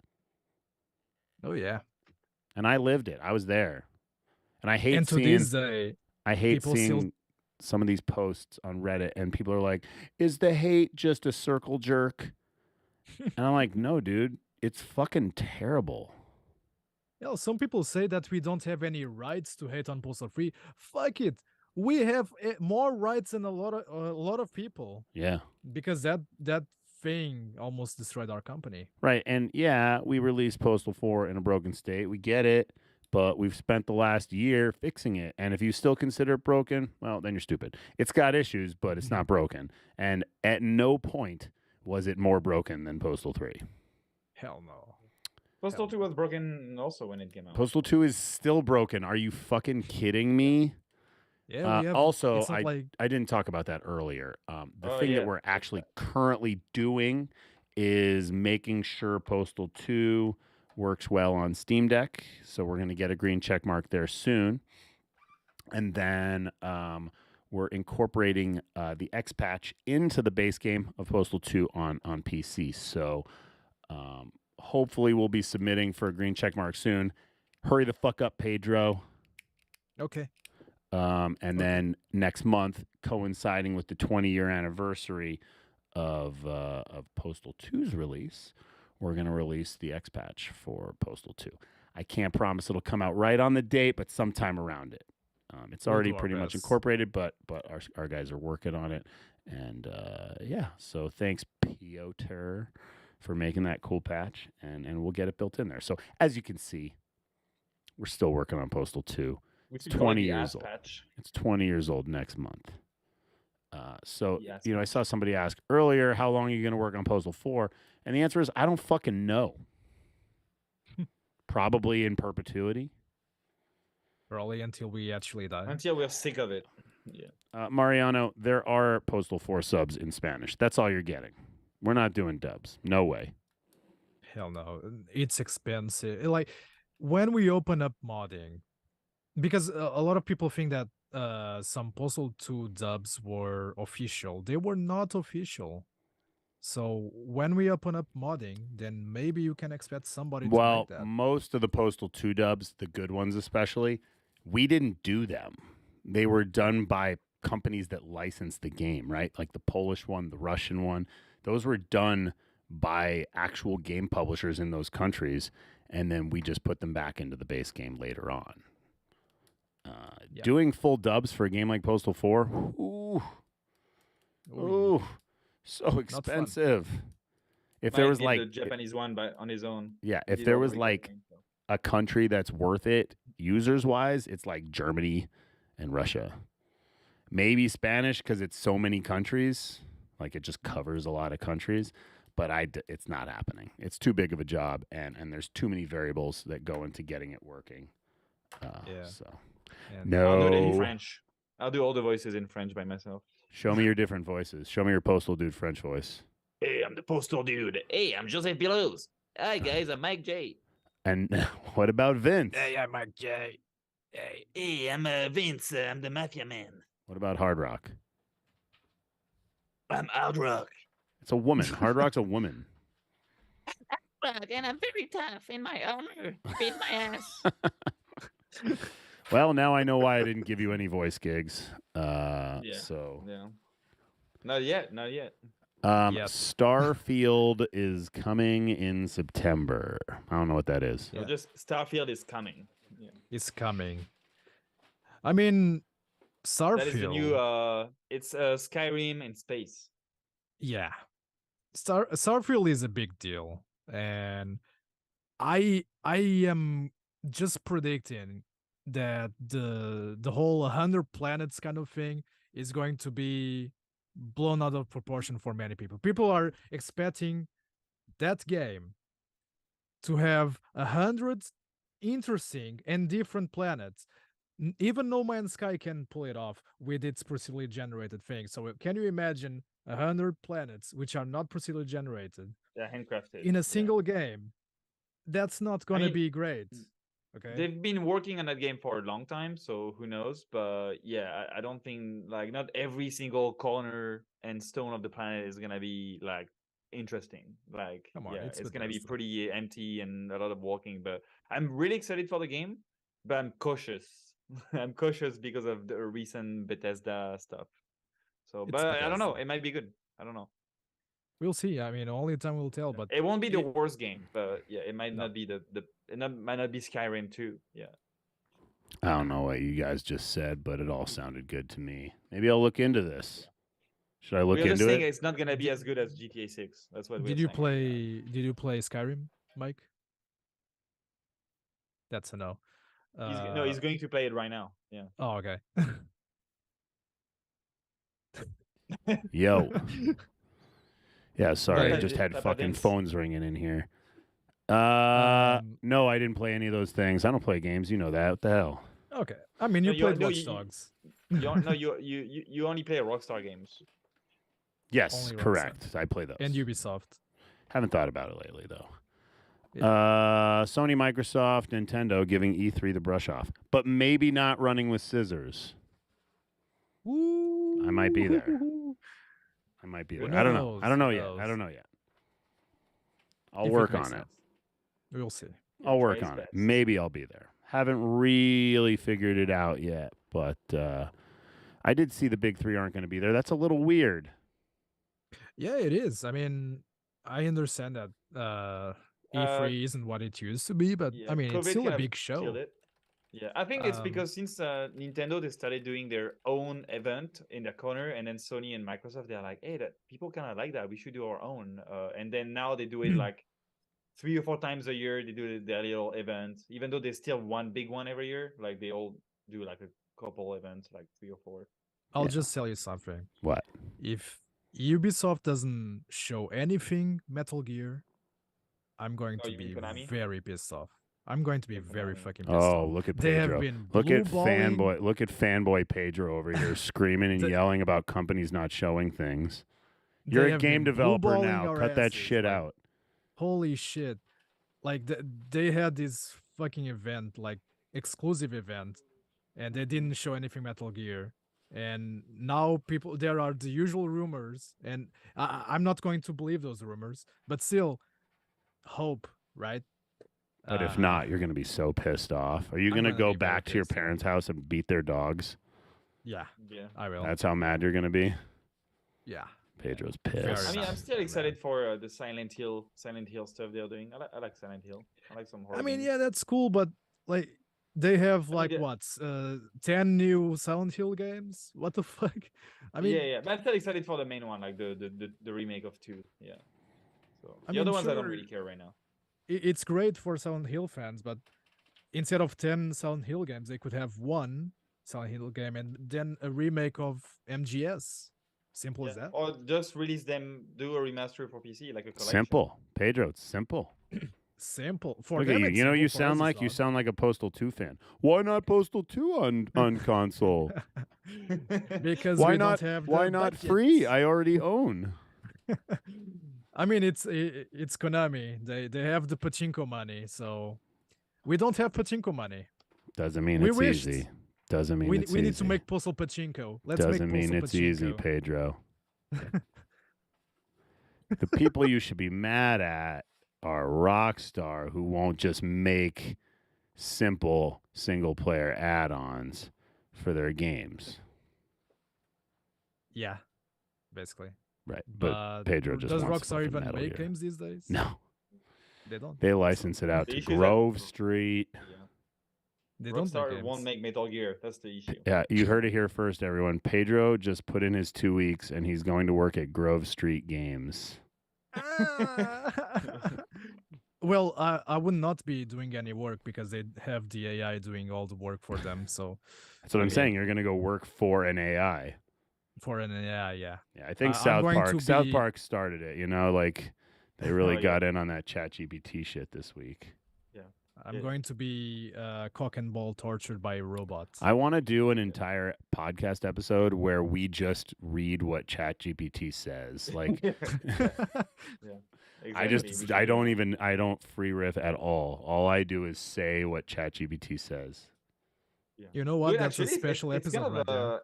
Oh yeah. And I lived it. I was there. And I hate And to seeing this day, I hate people seeing still- some of these posts on Reddit and people are like, "Is the hate just a circle jerk?" And I'm like, "No, dude. It's fucking terrible." Yeah, some people say that we don't have any rights to hate on Postal 3. Fuck it. We have more rights than a lot of people Yeah. because that thing almost destroyed our company. Right. And yeah, we released Postal 4 in a broken state. We get it, but we've spent the last year fixing it. And if you still consider it broken, well, then you're stupid. It's got issues, but it's not broken. And at no point was it more broken than Postal 3. Hell no. Postal 2 was broken also when it came out. Postal 2 is still broken. Are you fucking kidding me? Yeah, we have, also, it's not like I didn't talk about that earlier. The Oh, thing yeah. that we're actually currently doing is making sure Postal 2 works well on Steam Deck. So we're going to get a green check mark there soon. And then we're incorporating the X patch into the base game of Postal 2 on PC. So hopefully we'll be submitting for a green check mark soon. Hurry the fuck up, Pedro. okay. And then next month, coinciding with the 20-year anniversary of Postal 2's release, we're going to release the X patch for Postal 2. I can't promise it'll come out right on the date, but sometime around it. It's We'll already do our pretty much best. incorporated, but our guys are working on it. And yeah, so thanks, Piotr, for making that cool patch, and we'll get it built in there. So as you can see, we're still working on Postal 2. It's 20 years old. Patch. It's 20 years old next month. So, Yes. I saw somebody ask earlier, how long are you going to work on Postal 4? And the answer is, I don't fucking know. Probably in perpetuity. Probably until we actually die. Until we're sick of it. Yeah. Mariano, there are Postal 4 subs in Spanish. That's all you're getting. We're not doing dubs. No way. Hell no. It's expensive. Like when we open up modding, because a lot of people think that some Postal 2 dubs were official. They were not official. So when we open up modding, then maybe you can expect somebody to Well, make that. most of the Postal 2 dubs, the good ones especially, we didn't do them. They were done by companies that licensed the game, right? Like the Polish one, the Russian one. Those were done by actual game publishers in those countries, and then we just put them back into the base game later on. Yeah. Doing full dubs for a game like Postal 4, ooh, so expensive. If there Mike was did like the Japanese one on his own. Yeah, He if did there all the was like recording, so. a country that's worth it users wise, it's like Germany and Russia. Maybe Spanish because it's so many countries, like it just covers a lot of countries. But it's not happening. It's too big of a job, and there's too many variables that go into getting it working. Yeah. So And I'll do it in no. French. I'll do all the voices in French by myself. Show me your different voices. Show me your Postal Dude French voice. Hey, I'm the postal dude. Hey, I'm Joseph Pillows. Hi guys, I'm Mike J. And what about Vince? I'm Mike J. Hey, I'm Vince. I'm the mafia man. What about Hard Rock? I'm Hard Rock. It's a woman. Hard Rock's a woman. And I'm very tough in my armor. Beat my ass. Well, now I know why I didn't give you any voice gigs. So Yeah. Not yet. Not yet. Yep. Starfield is coming in September. I don't know what that is. So just Starfield is coming. Yeah. It's coming. I mean, Starfield. That is the new. It's Skyrim in space. Yeah. Starfield is a big deal, and I am just predicting that the whole 100 planets kind of thing is going to be blown out of proportion for many people. People are expecting that game to have 100 interesting and different planets. Even No Man's Sky can pull it off with its procedurally generated thing. So can you imagine 100 planets which are not procedurally generated They're handcrafted in a single game? That's not going to mean, be great. Okay. They've been working on that game for a long time, so who knows? But yeah, I don't think like not every single corner and stone of the planet is gonna be like interesting. Like, Come on, yeah, it's it's gonna be Bethesda. pretty empty and a lot of walking. But I'm really excited for the game, but I'm cautious. I'm cautious because of the recent Bethesda stuff. So, It's but I don't know. Bethesda. It might be good. I don't know. We'll see. I mean, only time will tell. But It won't be the worst game, but yeah, it might No. not be might not be Skyrim too. Yeah. I don't know what you guys just said, but it all sounded good to me. Maybe I'll look into this. Should I look We're just into saying it? it's not gonna be as good as GTA 6. That's what we're did you saying. play? Did you play Skyrim, Mike? That's a no. No, he's going to play it right now. Yeah. Oh, okay. Yo. Yeah, sorry. I But just had but fucking it's- phones ringing in here. No, I didn't play any of those things. I don't play games. You know that. What the hell? Okay. I mean, No, you you- played no, Watch you- Dogs. You only play Rockstar games. Yes, Only Rockstar. correct. I play those. And Ubisoft. Haven't thought about it lately, though. Yeah. Sony, Microsoft, Nintendo giving E3 the brush off, but maybe not running with scissors. I might be there. I might be Who there. I don't know. knows? I don't know Who yet. knows? I don't know yet. I'll If it work makes on it. sense. We'll see. I'll work try his on it. best. Maybe I'll be there. Haven't really figured it out yet, but I did see the big three aren't going to be there. That's a little weird. Yeah, it is. I mean, I understand that E3 isn't what it used to be, but Yeah, I mean, it's COVID still a kind of big killed show. it. Yeah, I think it's Um, because since Nintendo they started doing their own event in the corner, and then Sony and Microsoft they're like, hey, that people kind of like that. We should do our own. And then now they do it like 3 or 4 times a year. They do their little event, even though there's still one big one every year. Like they all do like a couple events, like 3 or 4. I'll just tell you something. What? If Ubisoft doesn't show anything Metal Gear, I'm going Oh, to you mean be Konami? very pissed off. I'm going to be very Konami. fucking pissed Oh, off. look at They Pedro. have been Look at blue-balling- fanboy. Look at fanboy Pedro over here screaming and The- yelling about companies not showing things. they You're a have game been developer blue-balling now. our Cut that asses, shit like, out. Holy shit. Like they had this fucking event, like exclusive event, and they didn't show anything Metal Gear. And now there are the usual rumors, and I'm not going to believe those rumors, but still, hope, right? But if not, you're going to be so pissed off. Are you I'm going to gonna go be very back to your pissed off. parents' house and beat their dogs? Yeah, Yeah. I will. That's how mad you're going to be? Yeah. Pedro's Very pissed. I mean, I'm mad. still excited for the Silent Hill stuff they're doing. I like Silent Hill. I like some horror. I mean, games. yeah, that's cool, but like they have mean, like the- what 10 new Silent Hill games? What the fuck? I mean, yeah, but I'm still excited for the main one, like the remake of 2. Yeah. So I the other mean, ones I don't sure. really care right now. It's great for Silent Hill fans, but instead of 10 Silent Hill games, they could have one Silent Hill game and then a remake of MGS. Simple as that. Or just release them, do a remaster for PC, like a collection. Simple. Pedro, it's simple. Simple. For Look at them, you. it's You know what simple, you for sound us, like? it's You not. sound like a Postal 2 fan. Why not Postal 2 on console? Because Why we not don't have why the not budget. free? I already own. I mean, it's Konami. They have the pachinko money, so we don't have pachinko money. Doesn't mean We it's wished. easy. Doesn't mean We it's need easy. to make Postal pachinko. Let's Doesn't make mean Postal it's easy, pachinko. Pedro. The people you should be mad at are Rockstar, who won't just make simple single player add-ons for their games. Yeah, basically. Right. But But Pedro just does wants Rockstar fucking even Metal make Gear. games these days? No. They don't. They license it out The to issue is that- Grove Street. They don't make Rockstar games. won't make Metal Gear. That's the issue. Yeah, you heard it here first, everyone. Pedro just put in his 2 weeks, and he's going to work at Grove Street Games. Well, I would not be doing any work because they have the AI doing all the work for them. So That's what I I'm saying. mean, You're gonna go work for an AI. for an AI, yeah. Yeah, I think I'm going to South be Park started it. You know, like they really Oh, yeah. got in on that ChatGPT shit this week. I'm Yeah. going to be cock and ball tortured by robots. I want to do an entire podcast episode where we just read what ChatGPT says. Like, Exactly. I don't free riff at all. All I do is say what ChatGPT says. Yeah. You know what? Dude, That's a actually, special it's kind episode of right there.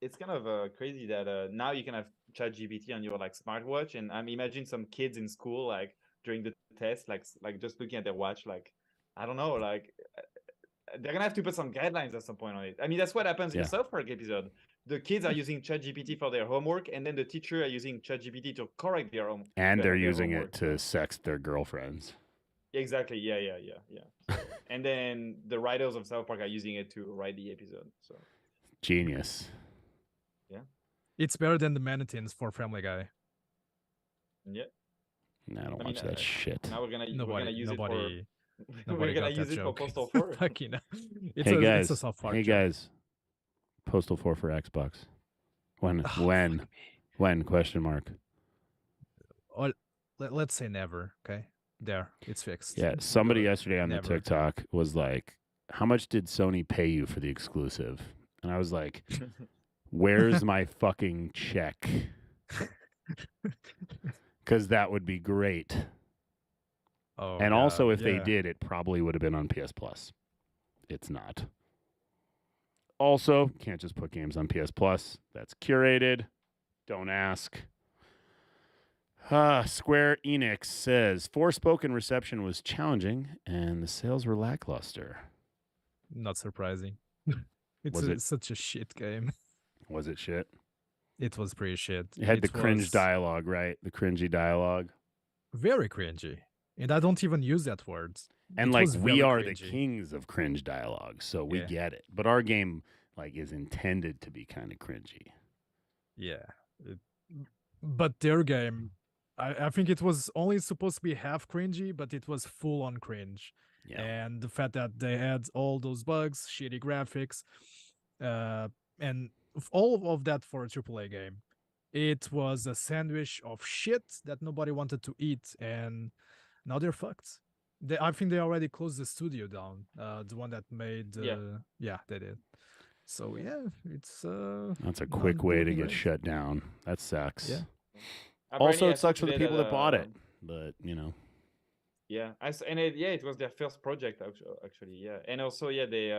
it's kind of crazy that now you can have ChatGPT on your like smartwatch, and I'm imagine some kids in school like during the test, like just looking at their watch, like I don't know, like they're gonna have to put some guidelines at some point on it. I mean, that's what happens in Yeah. the South Park episode. The kids are using ChatGPT for their homework, and then the teacher are using ChatGPT to correct their own. And they're their using homework, it to sext their girlfriends. Exactly. Yeah. So, and then the writers of South Park are using it to write the episode. So Genius. It's better than the Manitins for Family Guy. yeah. No, I don't I mean, watch that shit. Now we're gonna use Nobody it for we're got gonna use that it for joke. Postal 4. Fucking, Hey guys, it's a South Park hey joke. guys, Postal 4 for Xbox. When? Oh, when? fuck me. When? Question mark. Or let's say never. Okay, there, it's fixed. Yeah, somebody yesterday on the Never. TikTok was like, "How much did Sony pay you for the exclusive?" And I was like, "Where's my fucking check?" Because that would be great. Oh, And yeah, also, if they yeah. did, it probably would have been on PS Plus. It's not. Also, can't just put games on PS Plus. That's curated. Don't ask. Square Enix says Forspoken reception was challenging and the sales were lackluster. Not surprising. It's Was it- such a shit game. Was it shit? It was pretty shit. It had the It cringe was dialogue, right? The cringy dialogue. very cringy, and I don't even use that word. And It like was we very are the cringy. kings of cringe dialogue, so we Yeah. get it. But our game like is intended to be kind of cringy. Yeah, but their game, I think it was only supposed to be half cringy, but it was full on cringe. Yeah. And the fact that they had all those bugs, shitty graphics, and all of that for a AAA game, it was a sandwich of shit that nobody wanted to eat, and now they're fucked. I think they already closed the studio down, the one that made. Yeah, they did. So yeah, it's That's a not quick way to looking get great. shut down. That sucks. Yeah. Also, it sucks for the people that bought it, but you know. Yeah, it was their first project actually. Yeah, and also they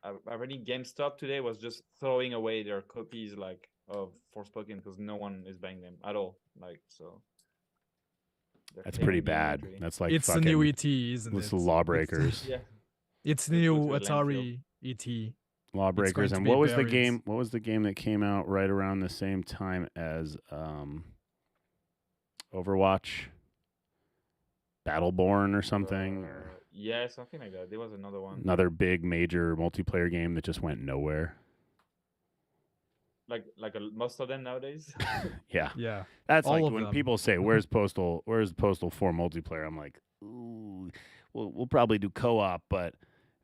apparently GameStop today was just throwing away their copies like of Forspoken because no one is buying them at all. Like so. they're That's clearing pretty the bad. inventory. That's like It's the fucking new ET, isn't this it? lawbreakers. Yeah. It's Let's new go to a Atari ET. Lawbreakers. to And be what was the buried. game? What was the game that came out right around the same time as Overwatch? Battleborn or something? Or Yeah, something like that. There was another one. another big major multiplayer game that just went nowhere. Like most of them nowadays. Yeah. Yeah. That's All like of when them. people say, "Where's Postal 4 multiplayer?" I'm like, "Ooh, we'll probably do co-op, but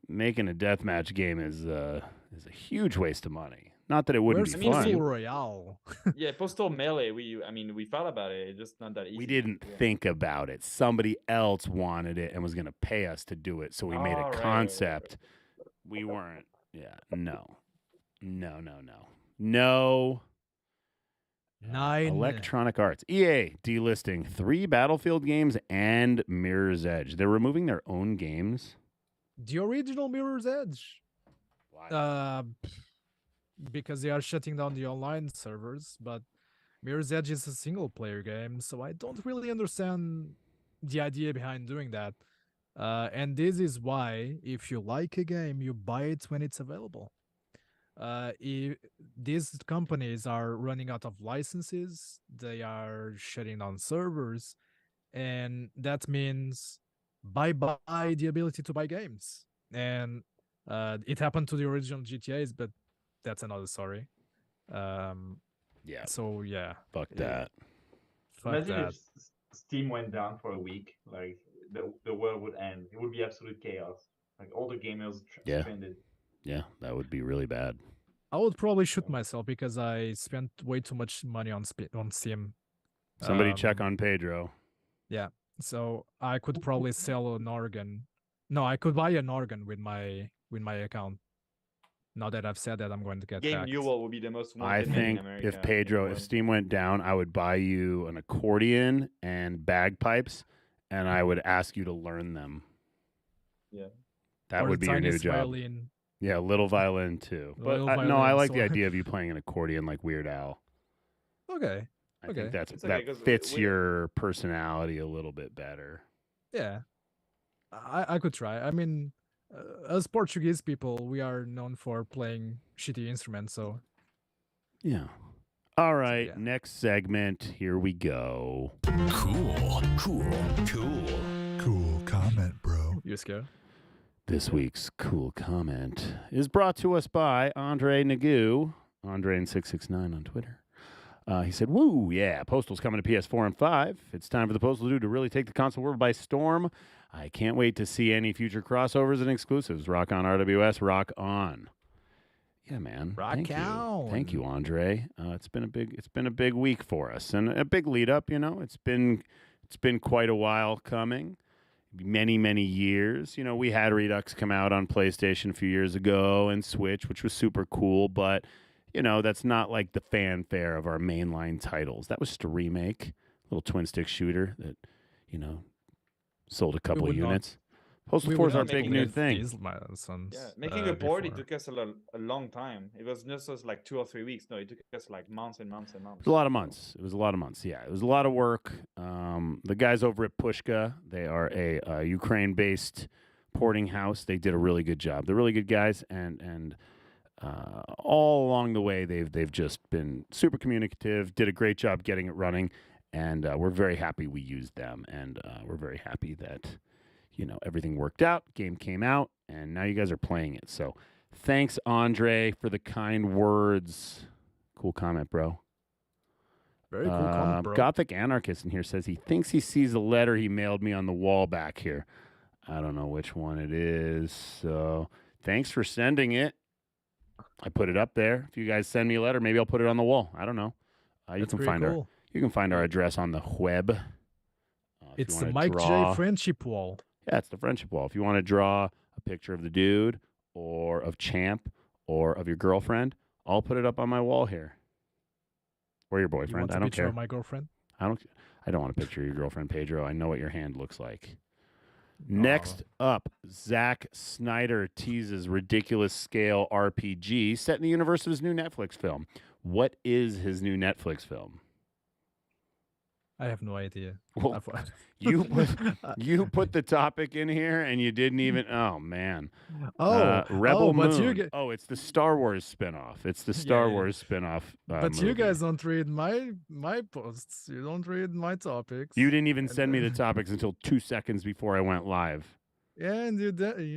making a deathmatch game is a huge waste of money. Not that it wouldn't Where's be fun. Postal Royale? Yeah, Postal Melee. We thought about it. It's just not that easy. We didn't Yeah. think about it. Somebody else wanted it and was going to pay us to do it. So we made Oh, a right, right, concept. We weren't. Yeah. No. No. 9. Electronic Arts. EA delisting 3 Battlefield games and Mirror's Edge. They're removing their own games. The original Mirror's Edge. Why? Because they are shutting down the online servers, but Mirror's Edge is a single player game, so I don't really understand the idea behind doing that. And this is why, if you like a game, you buy it when it's available. These companies are running out of licenses, they are shutting down servers, and that means bye the ability to buy games. And it happened to the original GTAs, but that's another story. Yeah. So yeah, Fuck that. fuck Imagine that. if Steam went down for a week. Like the world would end. It would be absolute chaos. Like all the gamers Yeah. stranded. Yeah, that would be really bad. I would probably shoot myself because I spent way too much money on Steam. Somebody check on Pedro. Yeah, so I could probably sell an organ. No, I could buy an organ with my account. Now that I've said that, I'm going to get Game hacked. Newell would be the most I wanted man in think America. if Pedro, if Steam went down, I would buy you an accordion and bagpipes, and I would ask you to learn them. Yeah. That Or would the be your new tiniest job. Violin. Yeah, little violin too. But Little no, I violin, like the so- idea of you playing an accordion like Weird Al. Okay. I Okay. think It's okay, that 'cause fits we- your personality a little bit better. Yeah, I could try. I mean, as Portuguese people, we are known for playing shitty instruments. So Yeah. All right, yeah. next segment. Here we go. Cool. Cool comment, bro. you scared? This week's cool comment is brought to us by Andre Nagu, Andre in 669 on Twitter. He said, "Woo, yeah, Postal's coming to PS4 and 5. It's time for the Postal dude to really take the console world by storm. I can't wait to see any future crossovers and exclusives. Rock on RWS, rock on." Yeah, man. Rock Thank you. on. Thank you, Andre. It's been a big week for us and a big lead up. You know, it's been quite a while coming. Many years. You know, we had Redux come out on PlayStation a few years ago and Switch, which was super cool, but you know, that's not like the fanfare of our mainline titles. That was just a remake, little twin stick shooter that, you know, sold a couple of would not- units. Postal We 4 would is our not big make new it thing. these, my sons, Yeah, making a port, it before. took us a long time. It was just like 2 or 3 weeks. No, it took us like months and months and months. It was a lot of months. Yeah. It was a lot of work. The guys over at Pushka, they are a Ukraine-based porting house. They did a really good job. They're really good guys, and all along the way, they've just been super communicative, did a great job getting it running, and we're very happy we used them, and we're very happy that, you know, everything worked out, game came out, and now you guys are playing it. So thanks, Andre, for the kind words. Cool comment, bro. Very cool comment, bro. Gothic Anarchist in here says he thinks he sees a letter he mailed me on the wall back here. I don't know which one it is, so thanks for sending it. I put it up there. If you guys send me a letter, maybe I'll put it on the wall. I don't know. You That's can pretty find cool. you can find our address on the web. If It's you the wanna Mike draw- J friendship wall. Yeah, it's the friendship wall. If you want to draw a picture of the dude or of Champ or of your girlfriend, I'll put it up on my wall here. Or your You boyfriend. want I a don't picture care. of my girlfriend? I don't want a picture of your girlfriend, Pedro. I know what your hand looks like. Next up, Zack Snyder teases ridiculous scale RPG set in the universe of his new Netflix film. What is his new Netflix film? I have no idea. Well, I've- you put the topic in here and you didn't even. Oh man. Oh, Rebel but Moon. you get- Oh, it's the Star Wars spinoff. It's the Star Yeah. Wars spinoff. but you movie. guys don't read my posts. You don't read my topics. You didn't even And, send me the topics until 2 seconds before I went live. Yeah, and you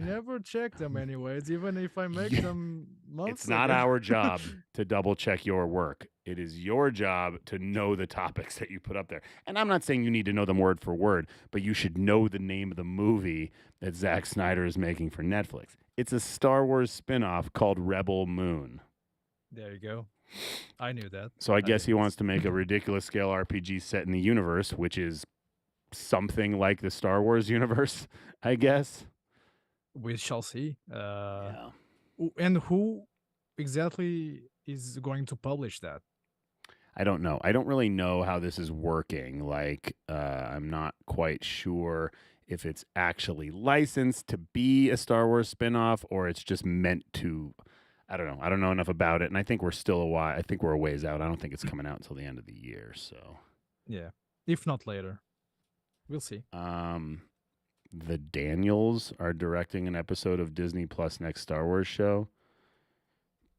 never check them anyways, even if I make Yeah. them months It's not ago. our job to double check your work. It is your job to know the topics that you put up there. And I'm not saying you need to know them word for word, but you should know the name of the movie that Zack Snyder is making for Netflix. It's a Star Wars spinoff called Rebel Moon. There you go. I knew that. So I guess he didn't. wants to make a ridiculous scale RPG set in the universe, which is something like the Star Wars universe, I guess. We shall see. Yeah. And who exactly is going to publish that? I don't know. I don't really know how this is working. Like, I'm not quite sure if it's actually licensed to be a Star Wars spinoff or it's just meant to. I don't know. I don't know enough about it, and I think we're still a while. I think we're a ways out. I don't think it's coming out until the end of the year. So, Yeah, if not later, we'll see. the Daniels are directing an episode of Disney Plus next Star Wars show.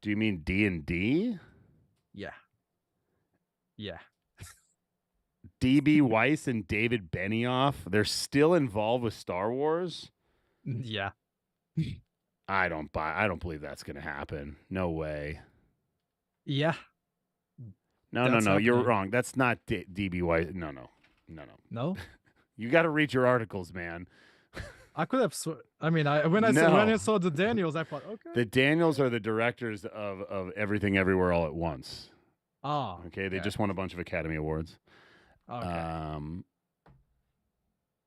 Do you mean D&D? Yeah. Yeah. DB Weiss and David Benioff, they're still involved with Star Wars? Yeah. I don't believe that's going to happen. No way. Yeah. No, That's you're happening. wrong. That's not DB Weiss. No. No? You got to read your articles, man. I could have. I mean, when I saw the Daniels, I thought, okay. The Daniels are the directors of Everything Everywhere All at Once. Oh, Okay, they just won a bunch of Academy Awards. okay.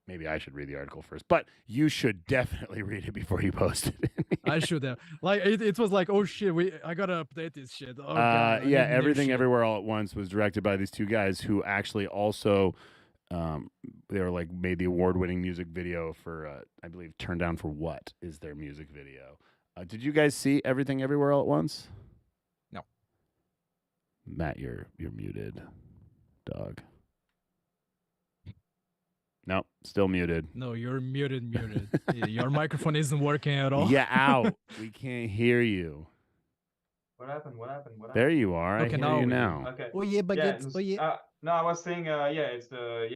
Maybe I should read the article first, but you should definitely read it before you post it. I should have. Like it was like, oh shit, I gotta update this shit. Oh god. I Yeah, need new Everything shit. Everywhere All at Once was directed by these two guys who actually also they were like made the award-winning music video for I believe Turn Down for What is their music video. Did you guys see Everything Everywhere All at Once? No. Matt, you're muted, dog. Nope, still muted. No, you're muted. Your microphone isn't working at all. Yeah, out. We can't hear you. What happened? There you are. Okay, I hear you now. Okay. Oh yeah, baguette. Oh yeah. No, I was saying, it's the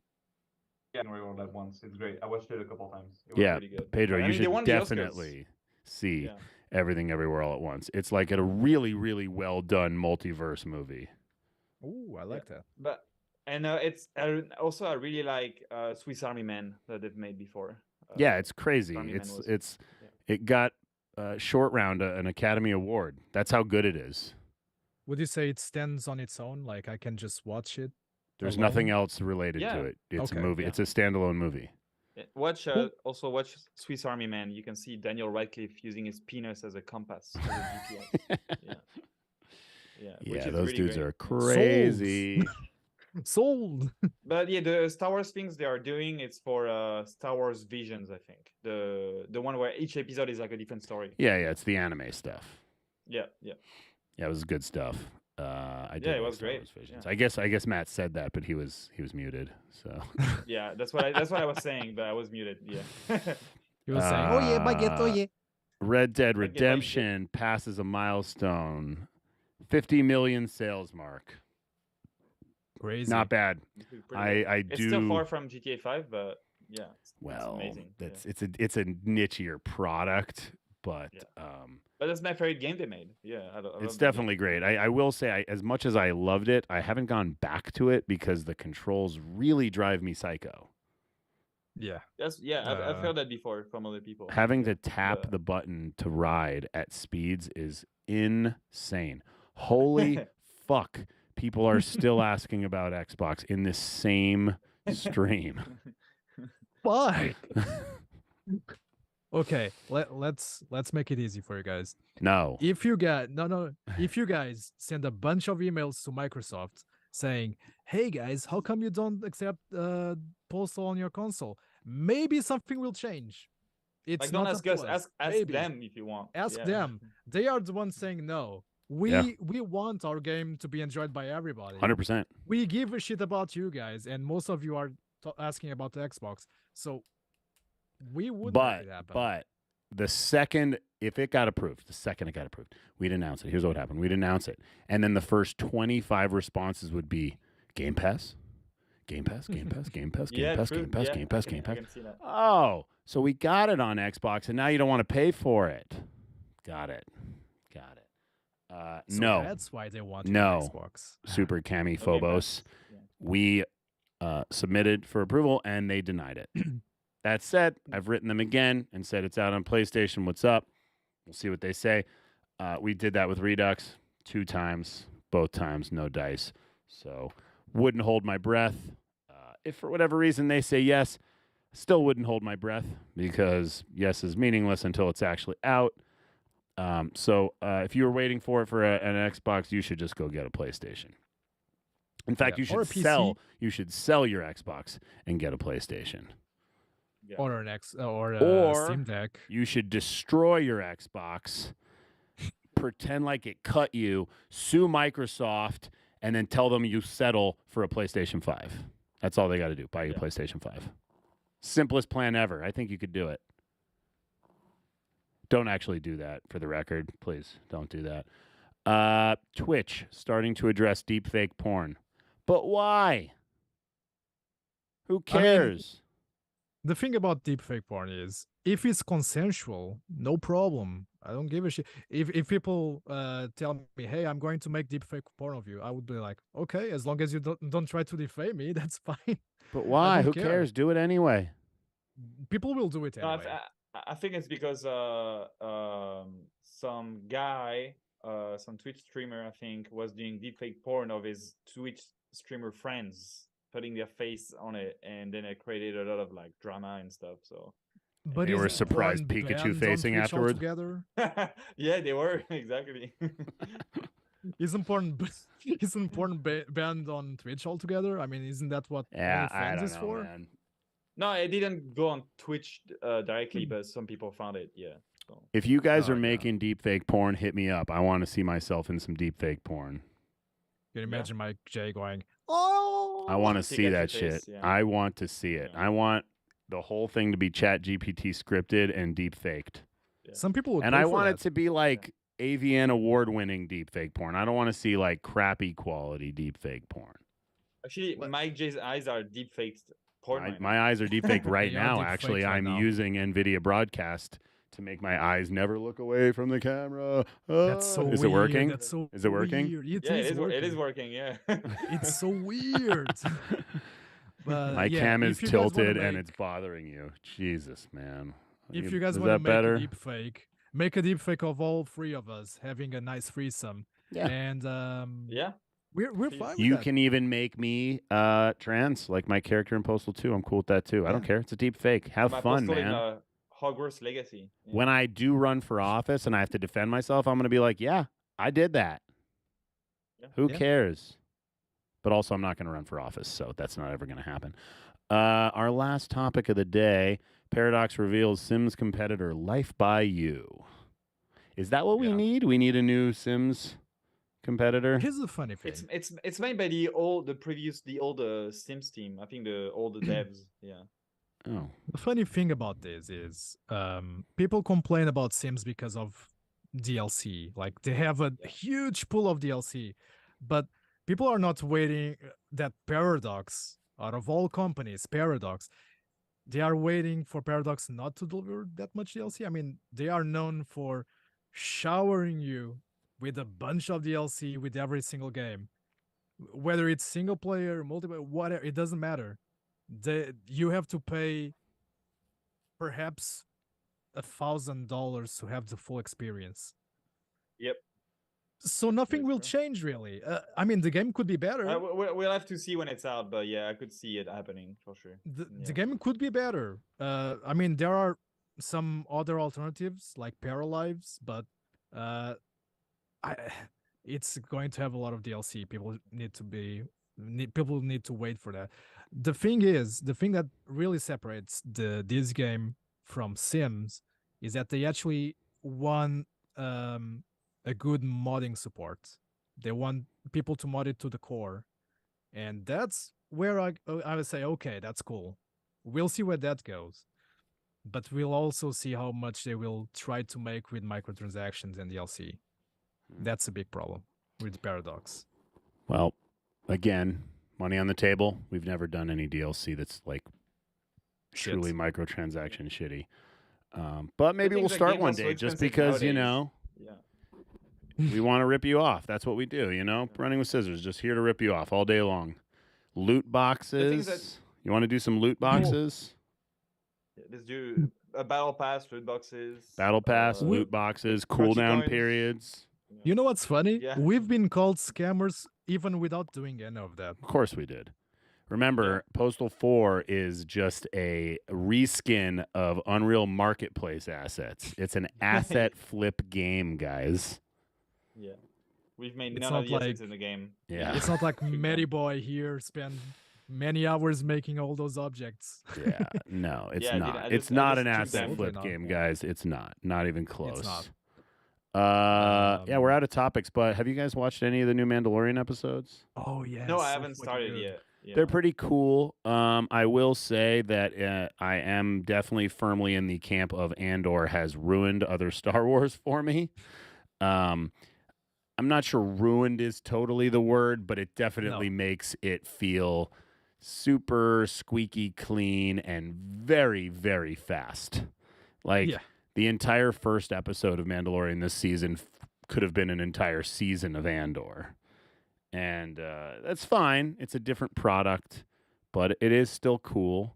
January all at once. It's great. I watched it a couple times. It was pretty good. Pedro, I you mean, they should won the Oscars. definitely see Yeah. Everything Everywhere All at Once. It's like a really, really well done multiverse movie. Ooh, I like that. But it's also I really like Swiss Army Man that they've made before. Yeah, it's crazy. Army Man It got short round an Academy Award. That's how good it is. Would you say it stands on its own? Like I can just watch it? There's alone? nothing else related Yeah. to it. It's Okay, a movie. yeah. It's a standalone movie. Yeah. Watch Swiss Army Man. You can see Daniel Radcliffe using his penis as a compass. As a GPS. Yeah, which is those really dudes great. are crazy. Sold. But yeah, the Star Wars things they are doing, it's for Star Wars Visions, I think. The one where each episode is like a different story. Yeah, it's the anime stuff. Yeah. Yeah, it was good stuff. I did Yeah, it like was Star great. Wars Visions. Yeah. I guess Matt said that, but he was muted. So Yeah, that's what I was saying, but I was muted. Yeah. He was saying, oh yeah, baguette. Oh yeah. Red Dead Baguette. Redemption passes a milestone, 50 million sales mark. Crazy. Not bad. Pretty good. I It's do. still far from GTA 5, but yeah, it's Well, amazing. it's a nichier product, but But that's my favorite game they made. Yeah, I love it's the game. definitely great. I will say, as much as I loved it, I haven't gone back to it because the controls really drive me psycho. Yeah. I've heard that before from other people. Having to tap the button to ride at speeds is insane. Holy fuck. People are still asking about Xbox in this same stream. Fuck. Okay, let's make it easy for you guys. No. If you if you guys send a bunch of emails to Microsoft saying, "Hey guys, how come you don't accept Postal on your console?" Maybe something will change. It's Like, don't not ask up us. to us. Ask Maybe. them if you want. Ask Yeah. them. They are the ones saying no. We Yeah. we want our game to be enjoyed by everybody. 100%. We give a shit about you guys, and most of you are asking about the Xbox. So we would make it happen. But the second, if it got approved, we'd announce it. Here's what happened. We'd announce it. And then the first 25 responses would be Game Pass, Game Pass, Game Pass, Game Pass, Game Yeah, Pass, true. Game Pass, Yeah, Game Pass, I can- Game I Pass. can see that. Oh, so we got it on Xbox, and now you don't want to pay for it. Got it. So No. that's why they want No. Xbox. Super Cami Okay, Phobos. yeah. We submitted for approval, and they denied it. That said, I've written them again and said it's out on PlayStation. What's up? We'll see what they say. We did that with Redux 2 times. Both times, no dice. So wouldn't hold my breath. If for whatever reason they say yes, still wouldn't hold my breath because yes is meaningless until it's actually out. So if you were waiting for it for an Xbox, you should just go get a PlayStation. In fact, Yeah, you or a should PC. You should sell your Xbox and get a PlayStation. Yeah. Or an X or a Or Steam Deck. you should destroy your Xbox, pretend like it cut you, sue Microsoft, and then tell them you settle for a PlayStation 5. That's all they got to do. Buy you a Yeah. PlayStation 5. Simplest plan ever. I think you could do it. Don't actually do that, for the record. Please don't do that. Twitch starting to address deepfake porn. But why? Who I mean, cares? The thing about deepfake porn is, if it's consensual, no problem. I don't give a shit. If people tell me, "Hey, I'm going to make deepfake porn of you," I would be like, "Okay, as long as you don't try to defame me, that's fine." But I why? don't Who care. cares? Do it anyway. People will do it No, anyway. I think it's because some guy, some Twitch streamer, I think, was doing deepfake porn of his Twitch streamer friends, putting their face on it, and then it created a lot of like drama and stuff. So But They were isn't surprised porn Pikachu banned on facing Twitch afterwards? altogether? yeah, they were exactly. Isn't porn isn't porn banned on Twitch altogether? I mean, isn't that what Yeah, I OnlyFans don't is know, for? man. No, it didn't go on Twitch directly, but some people found it. Yeah. So. If you guys Oh, are yeah. making deepfake porn, hit me up. I want to see myself in some deepfake porn. Can you imagine Mike J going, "Oh"? I want to Some see Pikachu that face, shit. yeah. I want to see it. Yeah. I want the whole thing to be Chat GPT scripted and deep faked. Some people would And pay I for want that. it to be like AVN award winning deep fake porn. I don't want to see like crappy quality deep fake porn. Actually, Mike J's eyes are deep faked porn. right now. My eyes are deep faked right They are now. deep Actually, faked right I'm now. using NVIDIA Broadcast to make my eyes never look away from the camera. That's so Is weird. it working? That's so Is it working? weird. Yeah, it is working. Yeah. It's so weird. But My yeah, cam is if you guys wanna tilted and make- it's bothering you. Jesus, man. If you guys is want to that make better? a deep fake, make a deep fake of all three of us having a nice threesome. Yeah. And yeah. we're Please. fine with You that. can even make me trans, like my character in Postal 2. I'm cool with that too. I don't Yeah. care. It's a deep fake. Have My fun, Postal in, man. Hogwarts Legacy. Yeah. When I do run for office and I have to defend myself, I'm going to be like, yeah, I did that. Yeah. Who Yeah. cares? But also, I'm not going to run for office, so that's not ever going to happen. Our last topic of the day, Paradox reveals Sims competitor Life by You. Is that what we Yeah. need? We need a new Sims competitor? Here's the funny thing. It's made by the old Sims team. I think all the devs. Yeah. Oh. The funny thing about this is people complain about Sims because of DLC. Like they have a huge pool of DLC, but people are not waiting that Paradox, out of all companies, Paradox, they are waiting for Paradox not to deliver that much DLC. I mean, they are known for showering you with a bunch of DLC with every single game. Whether it's single player, multiplayer, whatever, it doesn't matter. You have to pay perhaps $1,000 to have the full experience. Yep. So nothing That's will true. change really. I mean, the game could be better. We'll have to see when it's out, but yeah, I could see it happening for sure. The Yeah. game could be better. I mean, there are some other alternatives like Paralives, but it's going to have a lot of DLC. People need to wait for that. The thing that really separates this game from Sims is that they actually want a good modding support. They want people to mod it to the core, and that's where I would say, okay, that's cool. We'll see where that goes, but we'll also see how much they will try to make with microtransactions and DLC. That's a big problem with Paradox. Well, again, money on the table. We've never done any DLC that's like Shit. truly microtransaction shitty. But maybe we'll things like start games one are so day just expensive because, you nowadays. know, Yeah. we want to rip you off. That's what we do, you know? Running with scissors, just here to rip you off all day long. Loot boxes. that- You want to do some loot boxes? Let's do a battle pass, loot boxes. Battle pass, uh, loot boxes, crunchy cooldown coins. periods. You know what's funny? Yeah. We've been called scammers even without doing any of that. Of course we did. Remember, Postal 4 is just a reskin of Unreal Marketplace assets. It's an asset flip game, guys. Yeah. We've made It's none not of the assets like- in the game. Yeah. It's not like Mary Boy here spent many hours making all those objects. Yeah, no, it's Yeah, I did- not. I it's just- I not just an took asset them. flip Absolutely not. game, guys. It's not. Not even close. not. Yeah, we're out of topics, but have you guys watched any of the new Mandalorian episodes? Oh yeah. No, I haven't started yet. Yeah. They're pretty cool. I will say that I am definitely firmly in the camp of Andor has ruined other Star Wars for me. I'm not sure ruined is totally the word, but it definitely makes it feel super squeaky clean and very, very fast. Like Yeah. the entire first episode of Mandalorian this season could have been an entire season of Andor. And that's fine. It's a different product, but it is still cool.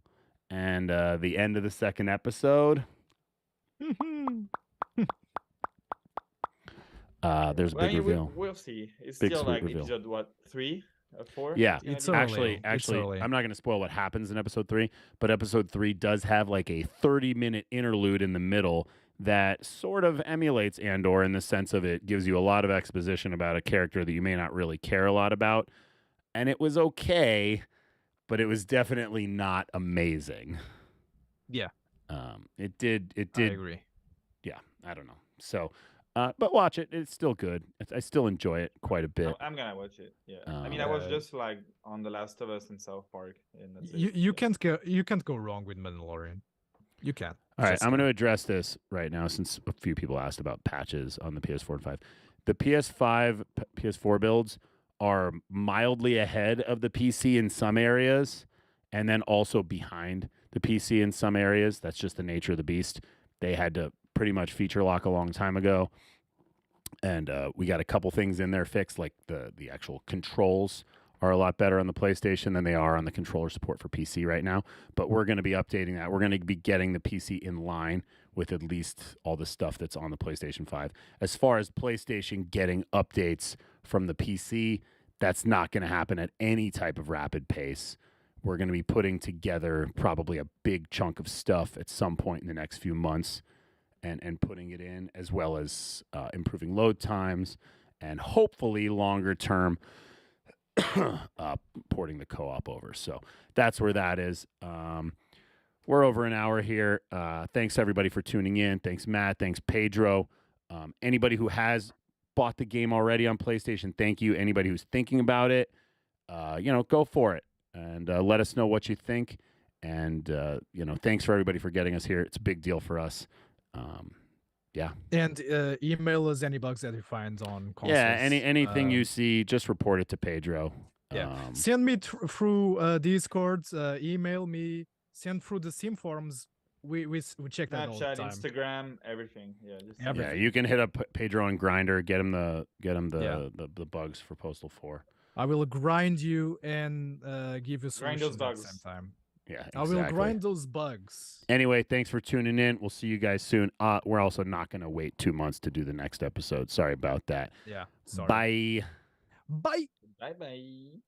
And the end of the second episode, there's a big reveal. We'll see. It's Big still sweet like reveal. episode what, 3 or 4? Yeah, It's gonna be? early. actually, It's early. I'm not going to spoil what happens in episode 3, but episode 3 does have like a 30-minute interlude in the middle that sort of emulates Andor in the sense of it gives you a lot of exposition about a character that you may not really care a lot about. And it was okay, but it was definitely not amazing. Yeah. It did. I agree. Yeah, I don't know. So, but watch it. It's still good. I still enjoy it quite a bit. I'm gonna watch it. Yeah. I mean, I was just like on The Last of Us and South Park, and that's it. You can't go wrong with Mandalorian. You can't. All right, I'm going to address this right now since a few people asked about patches on the PS4 and 5. The PS5, PS4 builds are mildly ahead of the PC in some areas and then also behind the PC in some areas. That's just the nature of the beast. They had to pretty much feature lock a long time ago. And we got a couple things in there fixed, like the actual controls are a lot better on the PlayStation than they are on the controller support for PC right now. But we're going to be updating that. We're going to be getting the PC in line with at least all the stuff that's on the PlayStation 5. As far as PlayStation getting updates from the PC, that's not going to happen at any type of rapid pace. We're going to be putting together probably a big chunk of stuff at some point in the next few months and putting it in, as well as improving load times and hopefully longer term porting the co-op over. So that's where that is. We're over an hour here. Thanks everybody for tuning in. Thanks Matt. Thanks Pedro. Anybody who has bought the game already on PlayStation, thank you. Anybody who's thinking about it, go for it and let us know what you think. And thanks for everybody for getting us here. It's a big deal for us. Yeah. And email us any bugs that you find on consoles. Yeah, anything you see, just report it to Pedro. Yeah. Send me through Discord, email me, send through the Steam forums. We check that all the Snapchat, time. Instagram, everything. Yeah, Yeah, you can hit up Pedro on Grinder, get him the bugs for Postal 4. I will grind you and give you Grind those solutions at the bugs. same time. Yeah, I will grind those bugs. Anyway, thanks for tuning in. We'll see you guys soon. We're also not going to wait 2 months to do the next episode. Sorry about that. Yeah. Sorry. Bye. Bye. Bye-bye.